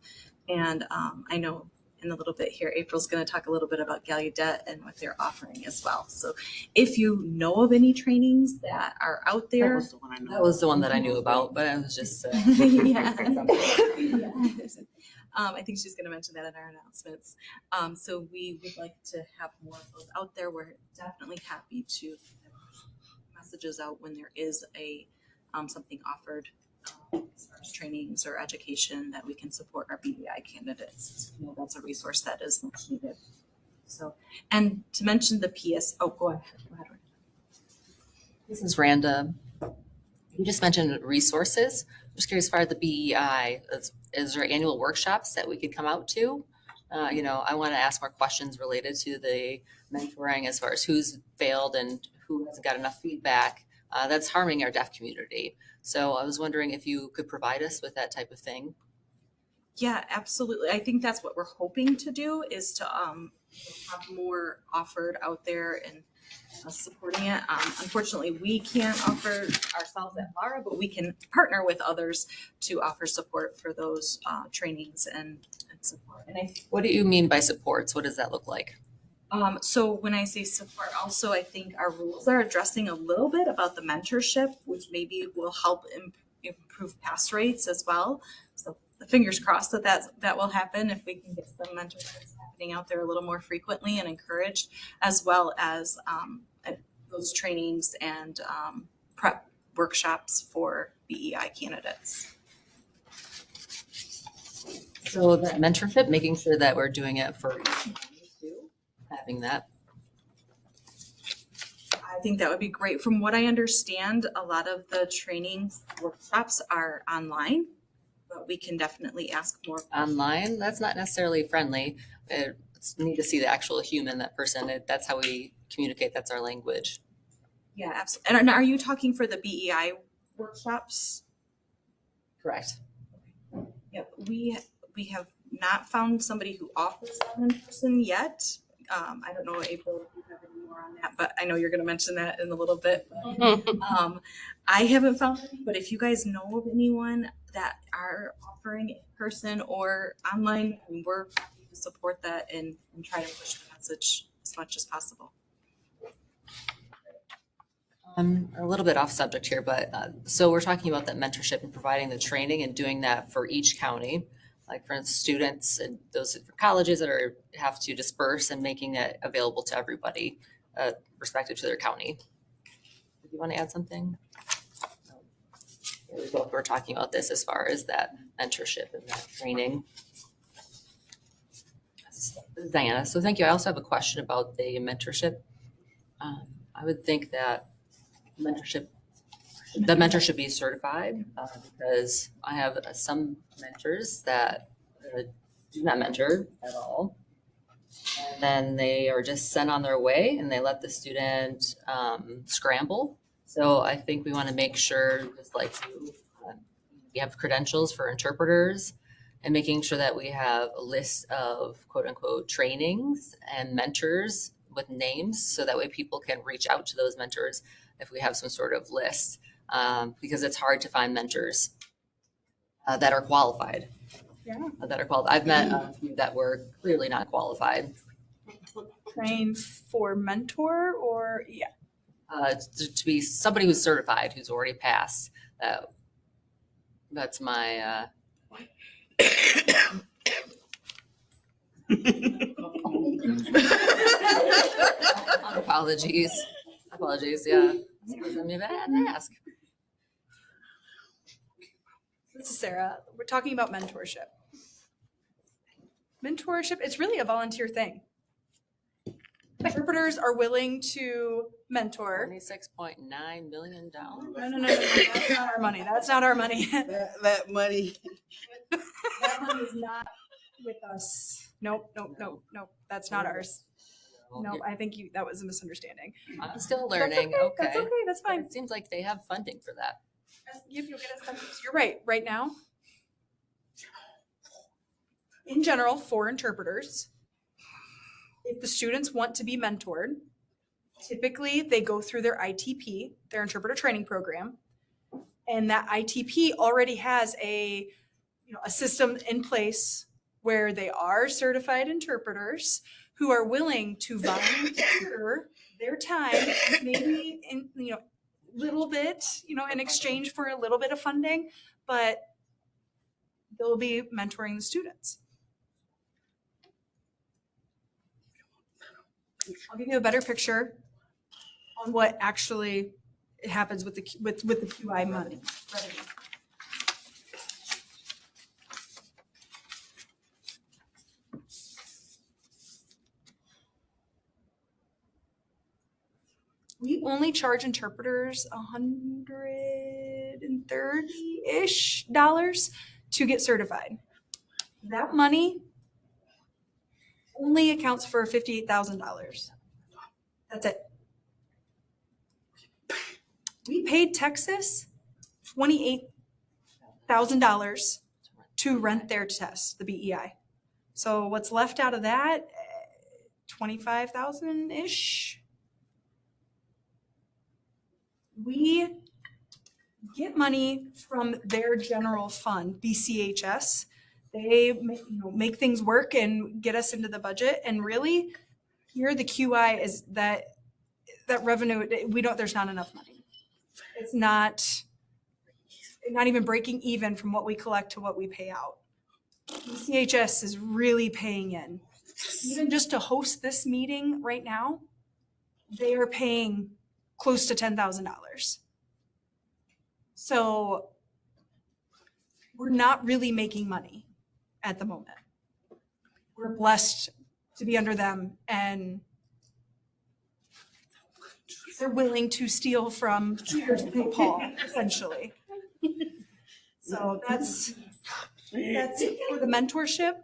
and I know in a little bit here, April's going to talk a little bit about Gallaudet and what they're offering as well. So if you know of any trainings that are out there. That was the one that I knew about, but I was just Yeah. I think she's going to mention that in our announcements. So we would like to have more of those out there. We're definitely happy to push messages out when there is a something offered as far as trainings or education that we can support our BEI candidates. You know, that's a resource that is much needed. So, and to mention the PS, go ahead. This is Randa. You just mentioned resources. I'm just curious, as far as the BEI, is there annual workshops that we could come out to? I want to ask more questions related to the mentoring as far as who's failed and who hasn't got enough feedback. That's harming our deaf community. So I was wondering if you could provide us with that type of thing. Yeah, absolutely. I think that's what we're hoping to do, is to have more offered out there and supporting it. Unfortunately, we can't offer ourselves at Lara, but we can partner with others to offer support for those trainings and support. And what do you mean by supports? What does that look like? So when I say support, also I think our rules are addressing a little bit about the mentorship, which maybe will help improve pass rates as well. So the fingers crossed that will happen if we can get some mentorships happening out there a little more frequently and encouraged, as well as those trainings and prep workshops for BEI candidates. So that mentorship, making sure that we're doing it for having that. I think that would be great. From what I understand, a lot of the trainings workshops are online, but we can definitely ask more. Online? That's not necessarily friendly. We need to see the actual human, that person. That's how we communicate. That's our language. Yeah, absolutely. And are you talking for the BEI workshops? Correct. Yep. We have not found somebody who offers them in person yet. I don't know, April, if you have any more on that, but I know you're going to mention that in a little bit. I haven't found any, but if you guys know of anyone that are offering in person or online, we're happy to support that and try to push the message as much as possible. A little bit off subject here, but so we're talking about that mentorship and providing the training and doing that for each county. Like for instance, students and those colleges that have to disperse and making it available to everybody, respective to their county. Do you want to add something? We both were talking about this as far as that mentorship and that training. This is Diana. So thank you. I also have a question about the mentorship. I would think that the mentor should be certified because I have some mentors that do not mentor at all. And then they are just sent on their way and they let the student scramble. So I think we want to make sure, just like we have credentials for interpreters and making sure that we have a list of quote unquote trainings and mentors with names so that way people can reach out to those mentors if we have some sort of list because it's hard to find mentors that are qualified. Yeah. That are qualified. I've met a few that were clearly not qualified. Train for mentor or yeah. To be somebody who's certified, who's already passed. That's my. Apologies. Yeah. I mean, I had to ask. This is Sarah. We're talking about mentorship. Mentorship, it's really a volunteer thing. Interpreters are willing to mentor. $26.9 million. No. That's not our money. That's not our money. That money. That money is not with us. Nope. That's not ours. No, I think that was a misunderstanding. I'm still learning. That's okay. That's fine. It seems like they have funding for that. You'll get us. You're right. Right now, in general, for interpreters, if the students want to be mentored, typically they go through their ITP, their interpreter training program, and that ITP already has a system in place where they are certified interpreters who are willing to volunteer their time, maybe in little bit, in exchange for a little bit of funding, but they'll be mentoring the students. I'll give you a better picture on what actually happens with the QI money. We only charge interpreters $130-ish to get certified. That money only accounts for $58,000. That's it. We paid Texas $28,000 to rent their test, the BEI. So what's left out of that, 25,000-ish. We get money from their general fund, BCHS. They make things work and get us into the budget. And really, here the QI is that revenue. There's not enough money. It's not even breaking even from what we collect to what we pay out. BCHS is really paying in. Even just to host this meeting right now, they are paying close to $10,000. So we're not really making money at the moment. We're blessed to be under them, and they're willing to steal from Peter to pay Paul, essentially. So that's for the mentorship.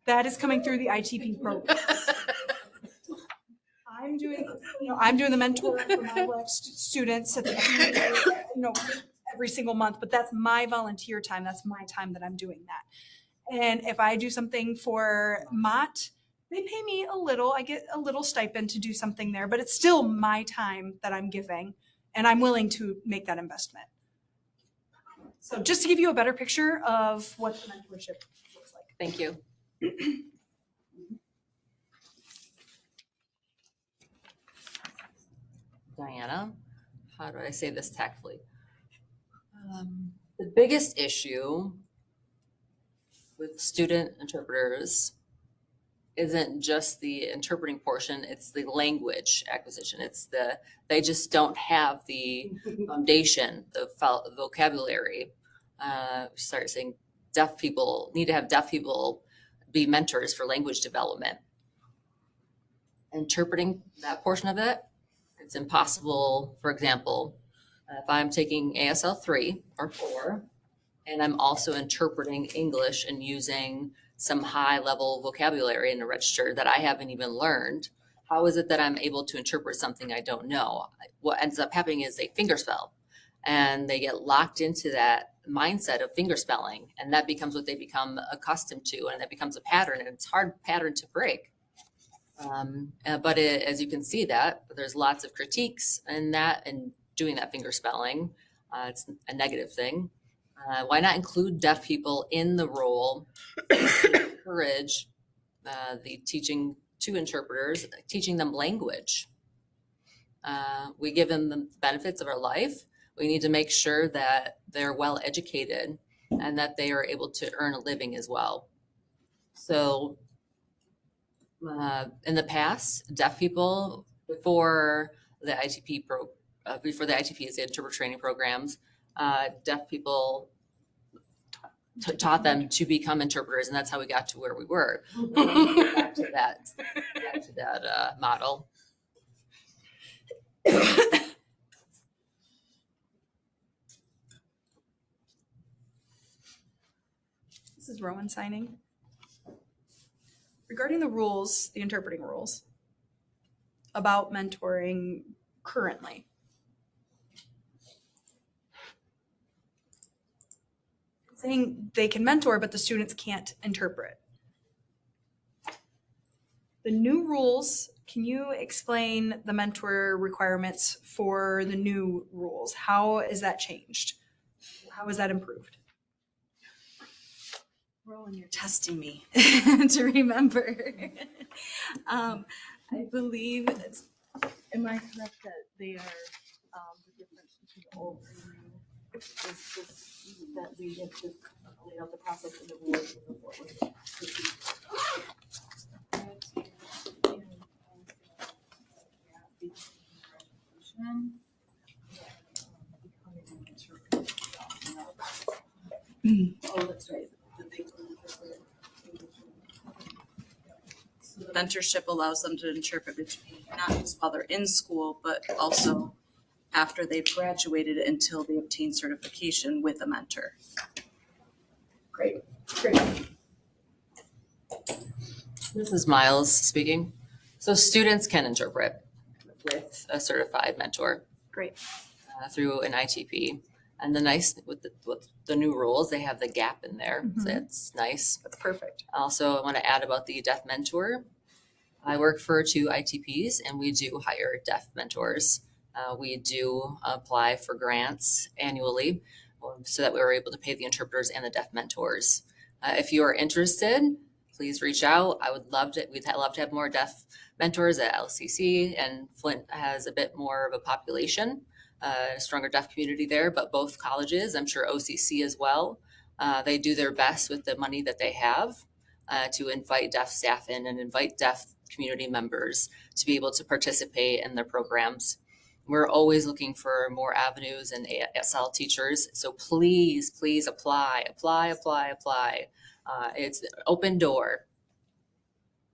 That is coming through the ITP program. I'm doing the mentor for my students at the every single month, but that's my volunteer time. That's my time that I'm doing that. And if I do something for Mott, they pay me a little. I get a little stipend to do something there, but it's still my time that I'm giving, and I'm willing to make that investment. So just to give you a better picture of what the mentorship looks like. Thank you. Diana, how do I say this tactfully? The biggest issue with student interpreters isn't just the interpreting portion, it's the language acquisition. They just don't have the foundation, the vocabulary. Start saying deaf people need to have deaf people be mentors for language development. Interpreting that portion of it, it's impossible. For example, if I'm taking ASL 3 or 4, and I'm also interpreting English and using some high level vocabulary in a register that I haven't even learned, how is it that I'm able to interpret something I don't know? What ends up happening is they fingerspell, and they get locked into that mindset of fingerspelling, and that becomes what they become accustomed to, and that becomes a pattern, and it's a hard pattern to break. But as you can see, that there's lots of critiques in that, and doing that fingerspelling, it's a negative thing. Why not include deaf people in the role to encourage the teaching to interpreters, teaching them language? We give them the benefits of our life. We need to make sure that they're well educated and that they are able to earn a living as well. So in the past, deaf people before the ITPs, the interpreter training programs, deaf people taught them to become interpreters, and that's how we got to where we were. back to that model. This is Rowan signing. Regarding the rules, the interpreting rules about mentoring currently. Saying they can mentor, but the students can't interpret. The new rules, can you explain the mentor requirements for the new rules? How is that changed? How is that improved? Rowan, you're testing me to remember. I believe, am I correct that they are, the difference between old and new is just that we have to lay out the process and the rules of what we're Oh, that's right. So the mentorship allows them to interpret between not just while they're in school, but also after they've graduated until they obtain certification with a mentor. Great. This is Miles speaking. So students can interpret with a certified mentor. Great. Through an ITP. And the nice with the new rules, they have the gap in there. Mm-hmm. So that's nice. That's perfect. Also, I want to add about the deaf mentor. I work for 2 ITPs, and we do hire deaf mentors. We do apply for grants annually so that we are able to pay the interpreters and the deaf mentors. If you are interested, please reach out. We'd love to have more deaf mentors at LCC, and Flint has a bit more of a population, a stronger deaf community there, but both colleges, I'm sure OCC as well, they do their best with the money that they have to invite deaf staff in and invite deaf community members to be able to participate in their programs. We're always looking for more avenues and ASL teachers. So please apply. It's an open door.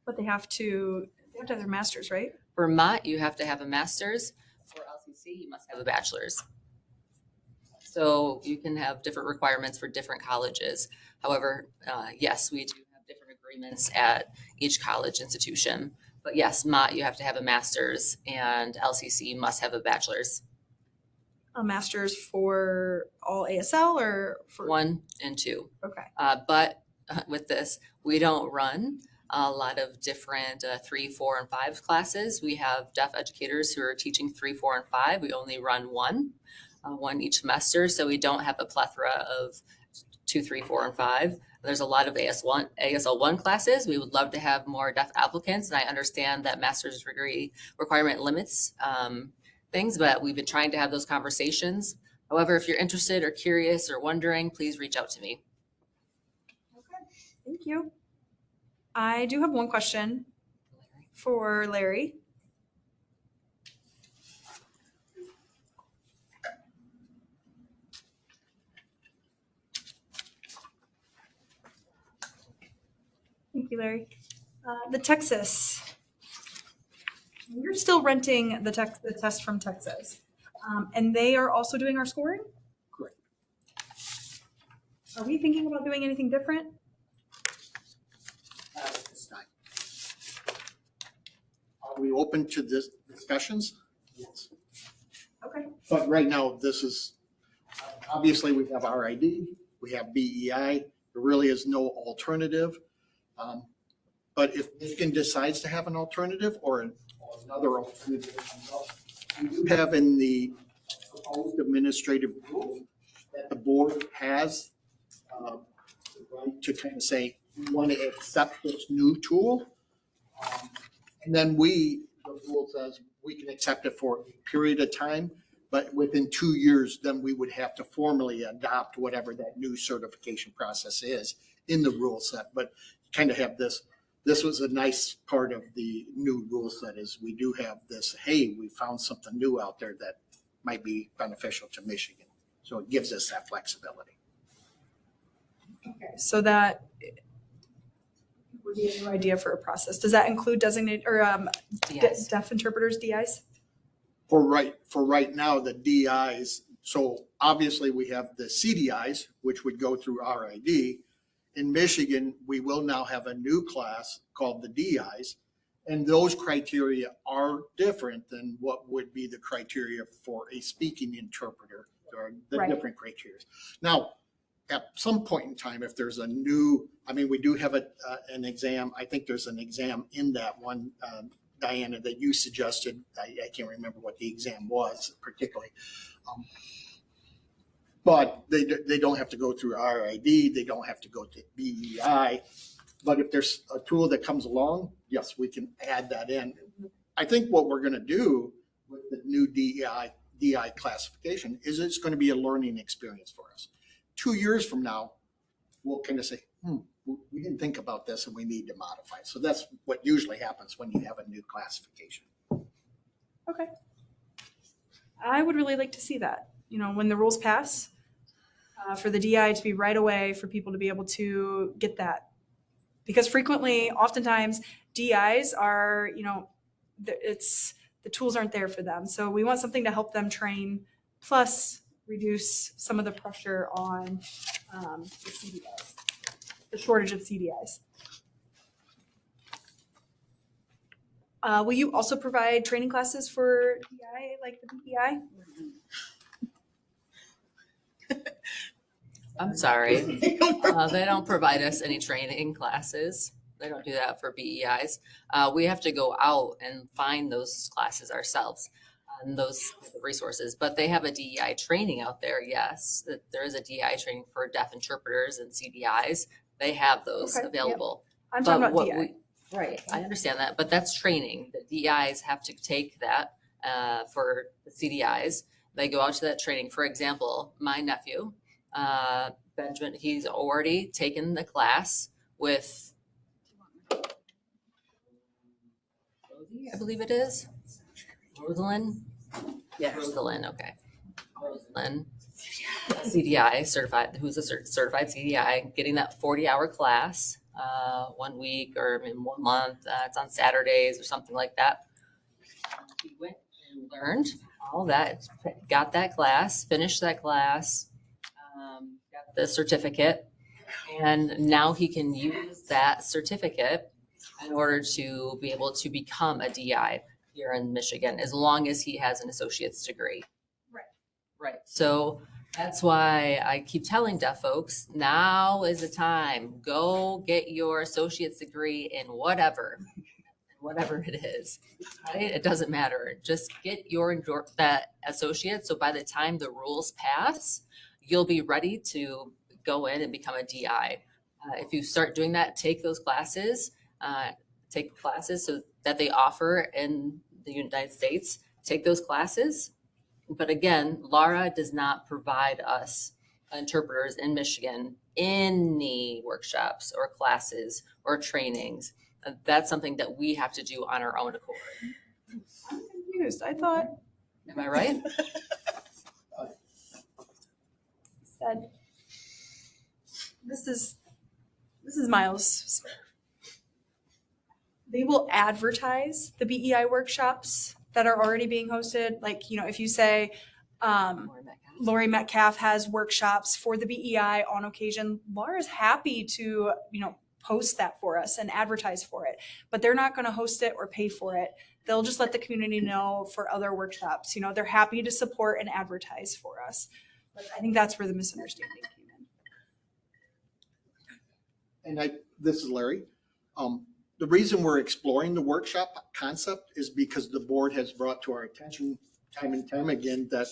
But they have to have their masters, right? For MOT, you have to have a master's. For LCC, you must have a bachelor's. So you can have different requirements for different colleges. However, yes, we do have different agreements at each college institution. But yes, MOT, you have to have a master's, and LCC must have a bachelor's. A master's for all ASL or for 1 and 2. Okay. But with this, we don't run a lot of different 3, 4, and 5 classes. We have deaf educators who are teaching 3, 4, and 5. We only run one each semester, so we don't have a plethora of 2, 3, 4, and 5. There's a lot of ASL 1 classes. We would love to have more deaf applicants, and I understand that master's degree requirement limits things, but we've been trying to have those conversations. However, if you're interested or curious or wondering, please reach out to me. Okay, thank you. I do have one question for Larry. Thank you, Larry. The Texas. We're still renting the test from Texas. And they are also doing our scoring? Correct. Are we thinking about doing anything different? This time. Are we open to this discussions? Yes. Okay. But right now, this is, obviously, we have RID, we have BEI, there really is no alternative. But if Michigan decides to have an alternative or another alternative comes up, we do have in the proposed administrative rules that the board has the right to kind of say, we want to accept this new tool. And then the rule says we can accept it for a period of time, but within 2 years, then we would have to formally adopt whatever that new certification process is in the rule set. But kind of have this was a nice part of the new rule set is we do have this, hey, we found something new out there that might be beneficial to Michigan. So it gives us that flexibility. Okay, so that would be a new idea for a process. Does that include designate or Yes. deaf interpreters, DIs? For right now, the DIs, so obviously we have the CDIs, which would go through RID. In Michigan, we will now have a new class called the DIs, and those criteria are different than what would be the criteria for a speaking interpreter. There are the Right. different criteria. Now, at some point in time, if there's a new, I mean, we do have an exam. I think there's an exam in that one, Diana, that you suggested. I can't remember what the exam was particularly. But they don't have to go through RID, they don't have to go to BEI. But if there's a tool that comes along, yes, we can add that in. I think what we're gonna do with the new DI classification is it's gonna be a learning experience for us. 2 years from now, we'll kind of say, we didn't think about this and we need to modify. So that's what usually happens when you have a new classification. Okay. I would really like to see that, when the rules pass, for the DI to be right away for people to be able to get that. Because oftentimes DIs are, the tools aren't there for them. So we want something to help them train, plus reduce some of the pressure on the CDIs, the shortage of CDIs. Will you also provide training classes for DI, like the BEI? I'm sorry. They don't provide us any training classes. They don't do that for BEIs. We have to go out and find those classes ourselves and those resources. But they have a DEI training out there, yes. There is a DEI training for deaf interpreters and CDIs. They have those Okay, available. I'm talking But about what DI. Right, I understand that, but that's training. The DEIs have to take that for the CDIs. They go out to that training. For example, my nephew, Benjamin, he's already taken the class with, Rosie, I believe it is. Rosalind? Yes. Rosalind, okay. Rosalind, CDI certified, who's a certified CDI, getting that 40-hour class 1 week or in 1 month. It's on Saturdays or something like that. He went and learned all that, got that class, finished that class, got the certificate, and now he can use that certificate in order to be able to become a DI here in Michigan, as long as he has an associate's degree. Right. So that's why I keep telling deaf folks, now is the time. Go get your associate's degree in whatever it is. Right? It doesn't matter. Just get that associate. So by the time the rules pass, you'll be ready to go in and become a DI. If you start doing that, take those classes, so that they offer in the United States. Take those classes. But again, Lara does not provide us interpreters in Michigan any workshops or classes or trainings. That's something that we have to do on our own accord. I'm confused. I thought Am I right? said this is Miles. they will advertise the BEI workshops that are already being hosted. Like, if you say, Lori Metcalf has workshops for the BEI on occasion, Laura's happy to, post that for us and advertise for it, but they're not going to host it or pay for it. They'll just let the community know for other workshops. They're happy to support and advertise for us. But I think that's where the misunderstanding came in. And this is Larry. The reason we're exploring the workshop concept is because the board has brought to our attention time and time again that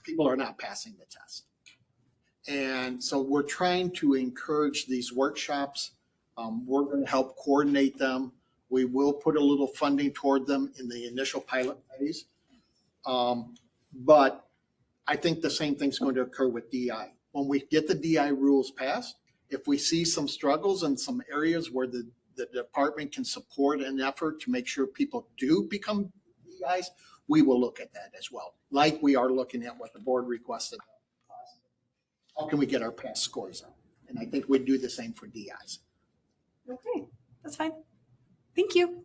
people are not passing the test. And so we're trying to encourage these workshops. We're going to help coordinate them. We will put a little funding toward them in the initial pilot phase. But I think the same thing's going to occur with DI. When we get the DI rules passed, if we see some struggles in some areas where the department can support an effort to make sure people do become DIs, we will look at that as well. Like we are looking at what the board requested. How can we get our pass scores up? And I think we'd do the same for DIs. Okay, that's fine. Thank you.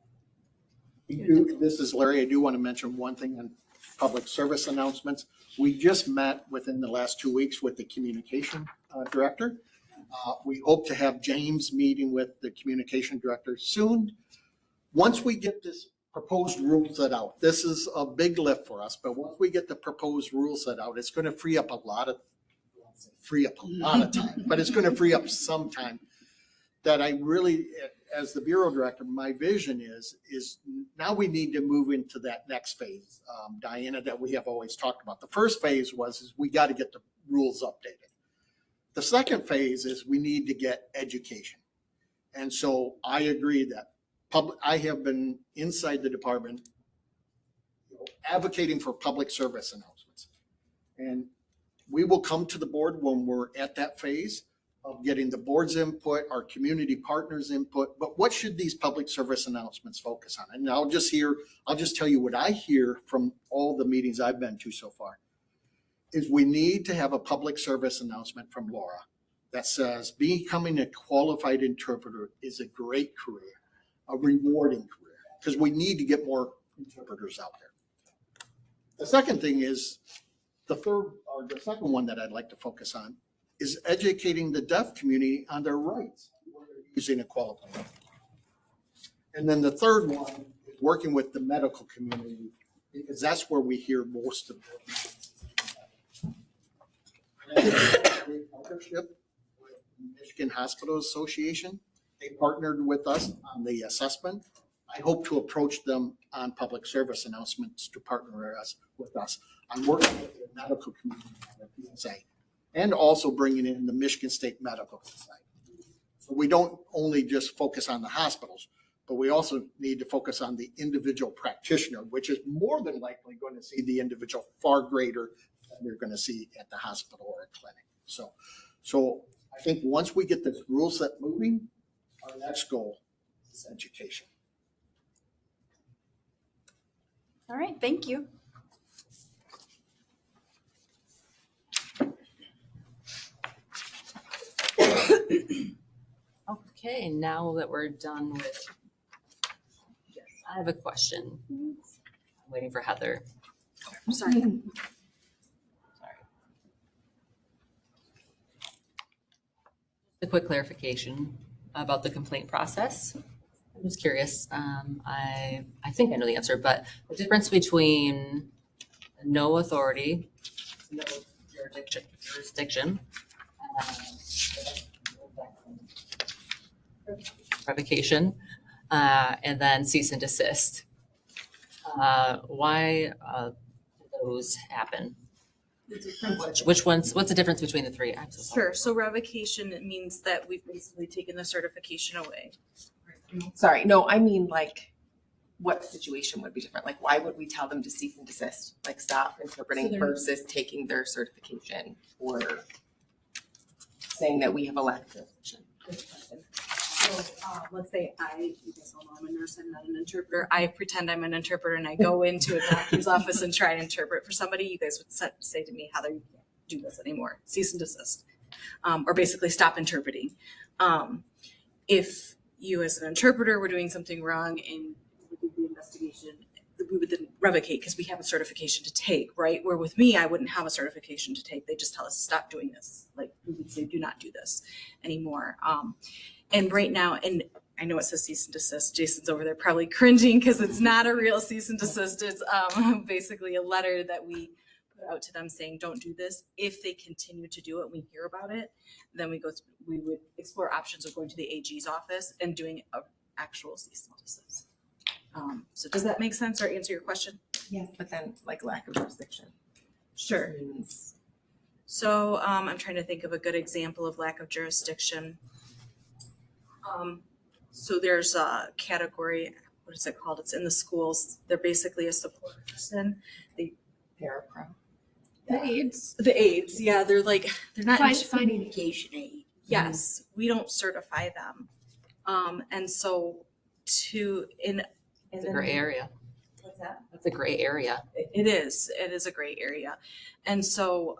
This is Larry. I do want to mention one thing on public service announcements. We just met within the last 2 weeks with the communication director. We hope to have James meeting with the communication director soon. Once we get this proposed rule set out, this is a big lift for us, but once we get the proposed rule set out, it's going to free up a lot of time, but it's going to free up some time that I really, as the bureau director, my vision is now we need to move into that next phase, Diana, that we have always talked about. The first phase is we got to get the rules updated. The second phase is we need to get education. And so I agree that I have been inside the department advocating for public service announcements. And we will come to the board when we're at that phase of getting the board's input, our community partners' input, but what should these public service announcements focus on? And I'll just tell you what I hear from all the meetings I've been to so far, is we need to have a public service announcement from Laura that says becoming a qualified interpreter is a great career, a rewarding career, because we need to get more interpreters out there. The second thing is, the second one that I'd like to focus on is educating the deaf community on their rights when they're using a qualifier. And then the third one is working with the medical community, because that's where we hear most of it. And I think it's a great partnership with the Michigan Hospital Association. They partnered with us on the assessment. I hope to approach them on public service announcements to partner with us on working with the medical community on the PSA. And also bringing in the Michigan State Medical Society. So we don't only just focus on the hospitals, but we also need to focus on the individual practitioner, which is more than likely going to see the individual far greater than they're going to see at the hospital or a clinic. So I think once we get this rule set moving, our next goal is education. All right, thank you. Okay, now that we're done with, yes, I have a question. I'm waiting for Heather. Sorry. A quick clarification about the complaint process. I'm just curious. I think I know the answer, but the difference between no authority, no jurisdiction, revocation, and then cease and desist. Why do those happen? Which ones? What's the difference between the three? I'm so sorry. Sure. So revocation, it means that we've basically taken the certification away. Sorry, no, I mean like what situation would be different? Like why would we tell them to cease and desist? Like stop interpreting versus taking their certification or saying that we have a lack of jurisdiction? So let's say you guys all know I'm a nurse, I'm not an interpreter. I pretend I'm an interpreter and I go into a doctor's office and try to interpret for somebody. You guys would say to me, Heather, you can't do this anymore. Cease and desist. Or basically stop interpreting. If you as an interpreter were doing something wrong and we did the investigation, we would then revocate because we have a certification to take, right? Where with me, I wouldn't have a certification to take. They just tell us stop doing this. Like we would say, do not do this anymore. And right now, and I know it says cease and desist. Jason's over there probably cringing because it's not a real cease and desist. It's basically a letter that we put out to them saying, don't do this. If they continue to do it, we hear about it, then we would explore options of going to the AG's office and doing an actual cease and desist. So does that make sense or answer your question? Yes. But then like lack of jurisdiction. Sure. So I'm trying to think of a good example of lack of jurisdiction. So there's a category, what is it called? It's in the schools. They're basically a support person. Parapro. The aides. The aides, yeah, they're not Signing. Medication aid. Yes, we don't certify them. And so It's a gray area. What's that? That's a gray area. It is a gray area. And so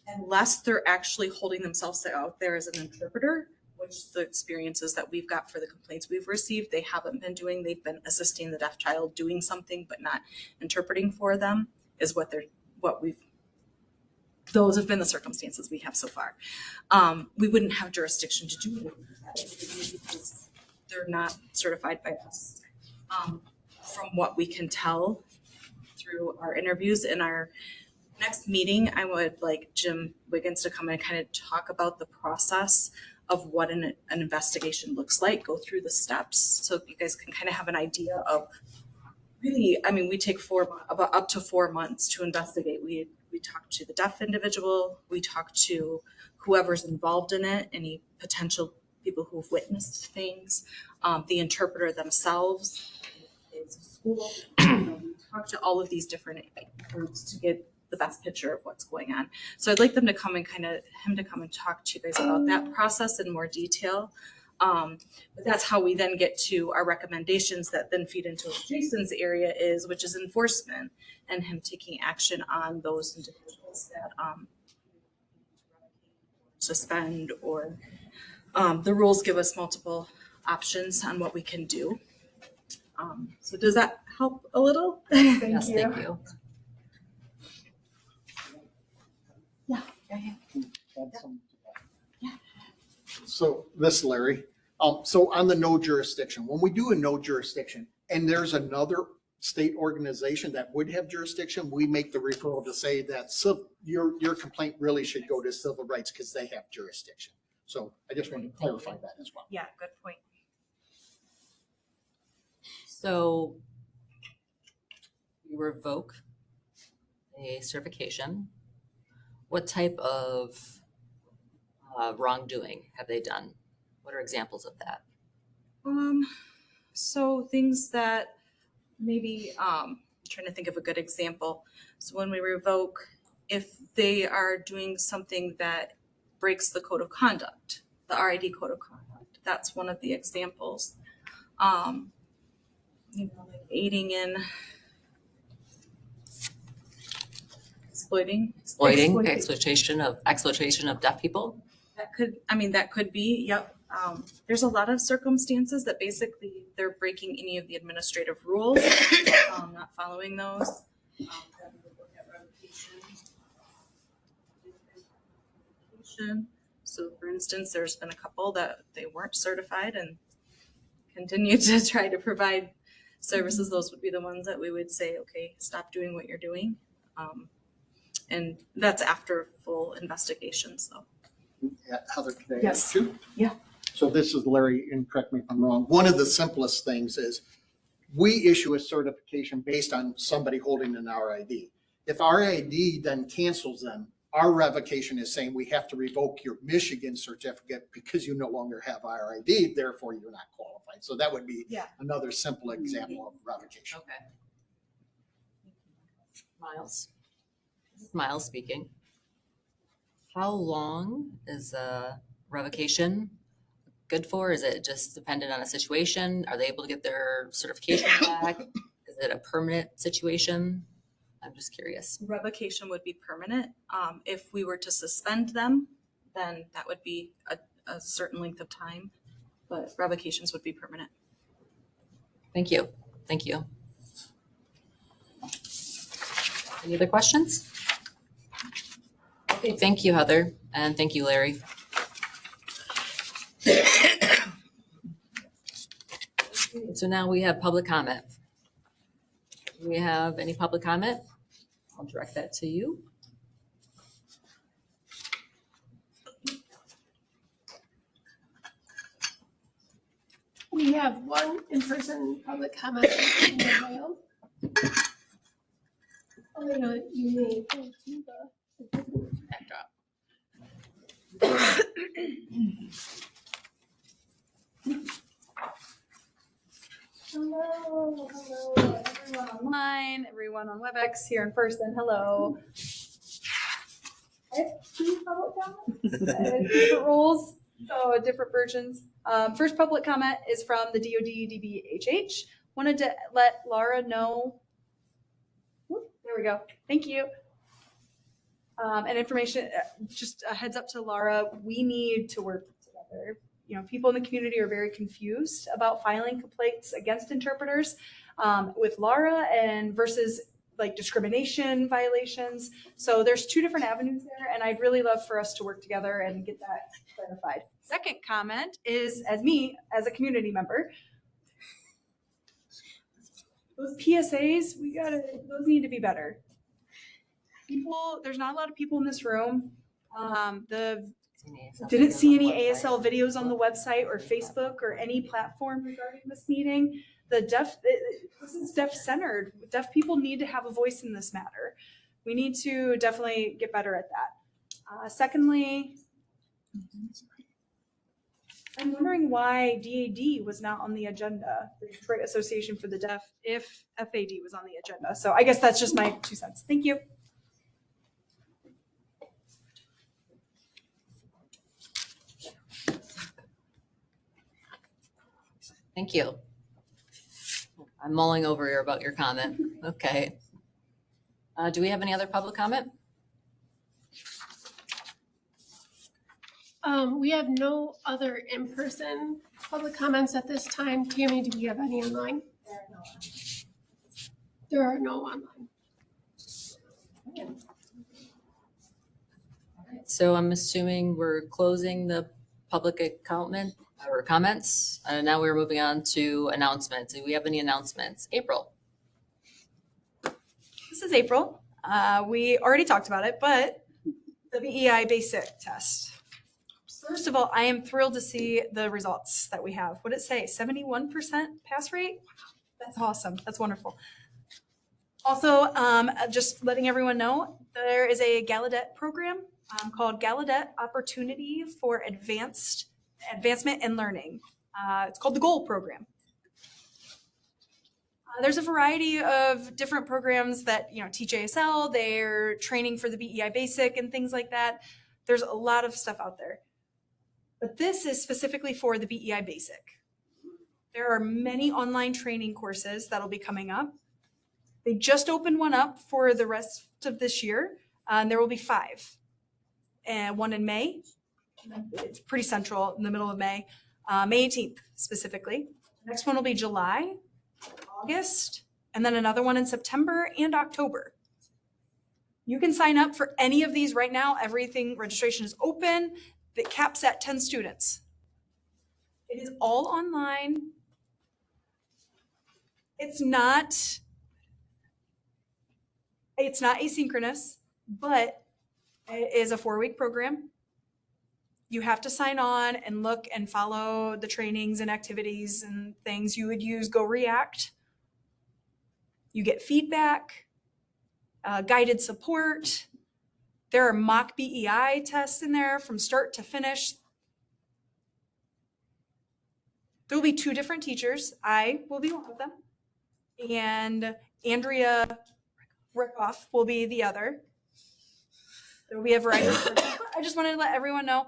unless they're actually holding themselves out there as an interpreter, which the experiences that we've got for the complaints we've received, they haven't been doing. They've been assisting the deaf child doing something, but not interpreting for them is those have been the circumstances we have so far. We wouldn't have jurisdiction to do anything about it because they're not certified by us. From what we can tell through our interviews in our next meeting, I would like Jim Wiggins to come and kind of talk about the process of what an investigation looks like, go through the steps so you guys can kind of have an idea of really, I mean, we take about up to 4 months to investigate. We talk to the deaf individual, we talk to whoever's involved in it, any potential people who've witnessed things, the interpreter themselves, it's a school, we talk to all of these different groups to get the best picture of what's going on. So I'd like him to come and talk to you guys about that process in more detail. But that's how we then get to our recommendations that then feed into what Jason's area is, which is enforcement and him taking action on those individuals that suspend or the rules give us multiple options on what we can do. So does that help a little? Yes, thank you. So this is Larry. So on the no jurisdiction, when we do a no jurisdiction and there's another state organization that would have jurisdiction, we make the referral to say that your complaint really should go to civil rights because they have jurisdiction. So I just wanted to clarify that as well. Yeah, good point. So you revoke a certification. What type of wrongdoing have they done? What are examples of that? So things that maybe, trying to think of a good example. So when we revoke, if they are doing something that breaks the code of conduct, the RID code of conduct, that's one of the examples. Like aiding in exploiting exploitation of deaf people. That could be, yep. There's a lot of circumstances that basically they're breaking any of the administrative rules, not following those. So for instance, there's been a couple that they weren't certified and continue to try to provide services. Those would be the ones that we would say, okay, stop doing what you're doing. And that's after full investigations though. Yeah, Heather, can I Yes. ask you? Yeah. So this is Larry, and correct me if I'm wrong. One of the simplest things is we issue a certification based on somebody holding an RID. If RID then cancels them, our revocation is saying we have to revoke your Michigan certificate because you no longer have RID, therefore you're not qualified. So that would be another simple example of revocation. Okay. Miles. This is Miles speaking. How long is a revocation good for? Is it just dependent on a situation? Are they able to get their certification back? Is it a permanent situation? I'm just curious. Revocation would be permanent. If we were to suspend them, then that would be a certain length of time. but revocations would be permanent. Thank you. Thank you. Any other questions? Okay, thank you, Heather, and thank you, Larry. So now we have public comment. Do we have any public comment? I'll direct that to you. We have one in-person public comment in the mail. Elena, you may go to the backdrop. Hello, everyone online, everyone on WebEx, here in person, hello. I have two public comments, different rules, so different versions. First public comment is from the DoD DDBHH. Wanted to let Laura know, there we go, thank you. And information, just a heads up to Laura, we need to work together. You know, people in the community are very confused about filing complaints against interpreters with Laura and versus like discrimination violations. So there's two different avenues there, and I'd really love for us to work together and get that clarified. Second comment is as me, as a community member, those PSAs, those need to be better. There's not a lot of people in this room. Didn't see any ASL videos on the website or Facebook or any platform regarding this meeting. This is deaf-centered. Deaf people need to have a voice in this matter. We need to definitely get better at that. Secondly, I'm wondering why DAD was not on the agenda, the Detroit Association for the Deaf, if FAD was on the agenda. So I guess that's just my 2 cents. Thank you. Thank you. I'm mulling over here about your comment. Okay. Do we have any other public comment? We have no other in-person public comments at this time. Tammy, do we have any online? There are no online. So I'm assuming we're closing the public comment or comments. Now we're moving on to announcements. Do we have any announcements? April. This is April. We already talked about it, but the BEI basic test. First of all, I am thrilled to see the results that we have. What did it say? 71% pass rate? That's awesome. That's wonderful. Also, just letting everyone know, there is a Gallaudet program called Gallaudet Opportunity for Advancement in Learning. It's called the GOAL program. There's a variety of different programs that teach ASL. They're training for the BEI Basic and things like that. There's a lot of stuff out there. But this is specifically for the BEI Basic. There are many online training courses that'll be coming up. They just opened one up for the rest of this year. And there will be 5. And one in May. It's pretty central in the middle of May. May 18th specifically. The next one will be July, August, and then another one in September and October. You can sign up for any of these right now. Registration is open. It caps at 10 students. It is all online. It's not asynchronous, but it is a 4-week program. You have to sign on and look and follow the trainings and activities and things. You would use Go React. You get feedback, guided support. There are mock BEI tests in there from start to finish. There will be 2 different teachers. I will be one of them. And Andrea Rickoff will be the other. There will be a variety of I just wanted to let everyone know,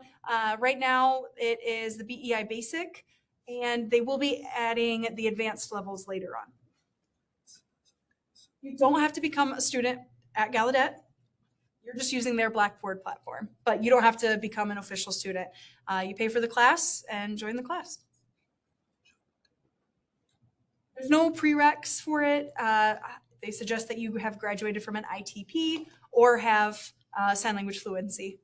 right now it is the BEI Basic, and they will be adding the advanced levels later on. You don't have to become a student at Gallaudet. You're just using their Blackboard platform, but you don't have to become an official student. You pay for the class and join the class. There's no prereqs for it. They suggest that you have graduated from an ITP or have sign language fluency.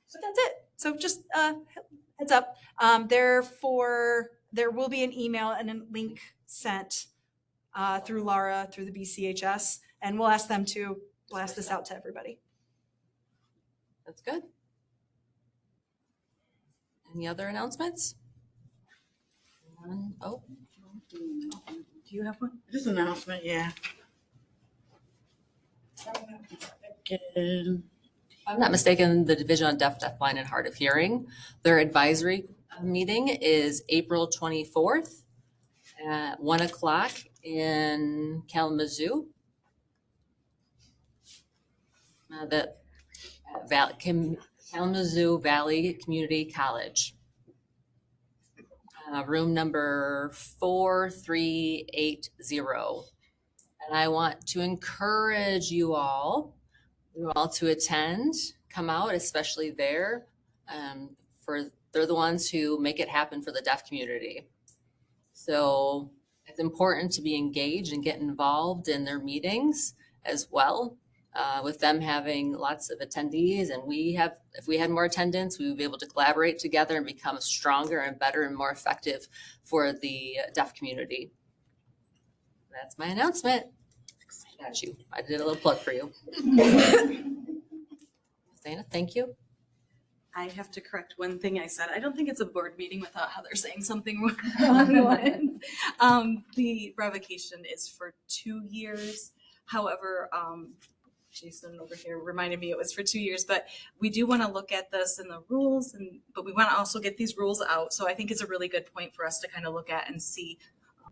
So that's it. So just heads up. There will be an email and a link sent through Laura, through the BCHS, and we'll ask them to blast this out to everybody. That's good. Any other announcements? Oh, Do you have one? Just an announcement, yeah. Good. if I'm not mistaken, the Division on Deaf, Blind, and Hard of Hearing, their advisory meeting is April 24th at 1 o'clock in Kalamazoo. Kalamazoo Valley Community College. Room number 4380. And I want to encourage you all to attend, come out, especially there. They're the ones who make it happen for the deaf community. So it's important to be engaged and get involved in their meetings as well. With them having lots of attendees, and if we had more attendance, we would be able to collaborate together and become stronger and better and more effective for the deaf community. That's my announcement. I got you. I did a little plug for you. Dana, thank you. I have to correct one thing I said. I don't think it's a board meeting without Heather saying something wrong. The revocation is for 2 years. However, Jason over here reminded me it was for 2 years, but we do want to look at this in the rules, but we want to also get these rules out. So I think it's a really good point for us to kind of look at and see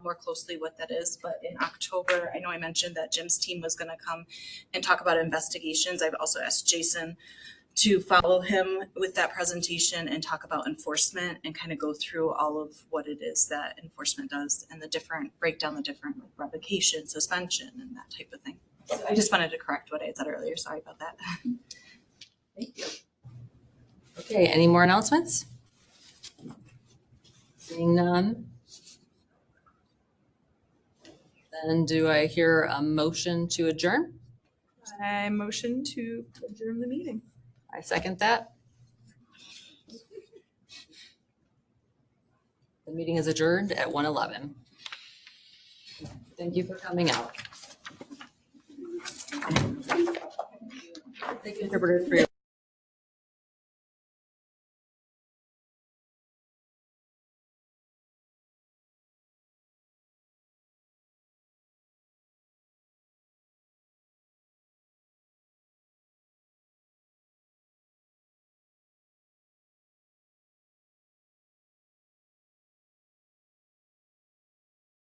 more closely what that is. But in October, I know I mentioned that Jim's team was going to come and talk about investigations. I've also asked Jason to follow him with that presentation and talk about enforcement and kind of go through all of what it is that enforcement does and break down the different revocation, suspension, and that type of thing. So I just wanted to correct what I had said earlier. Sorry about that. Thank you. Okay, any more announcements? Seeing none. Then do I hear a motion to adjourn? I motion to adjourn the meeting. I second that. The meeting is adjourned at 1:11. Thank you for coming out. Thank you, interpreters, for your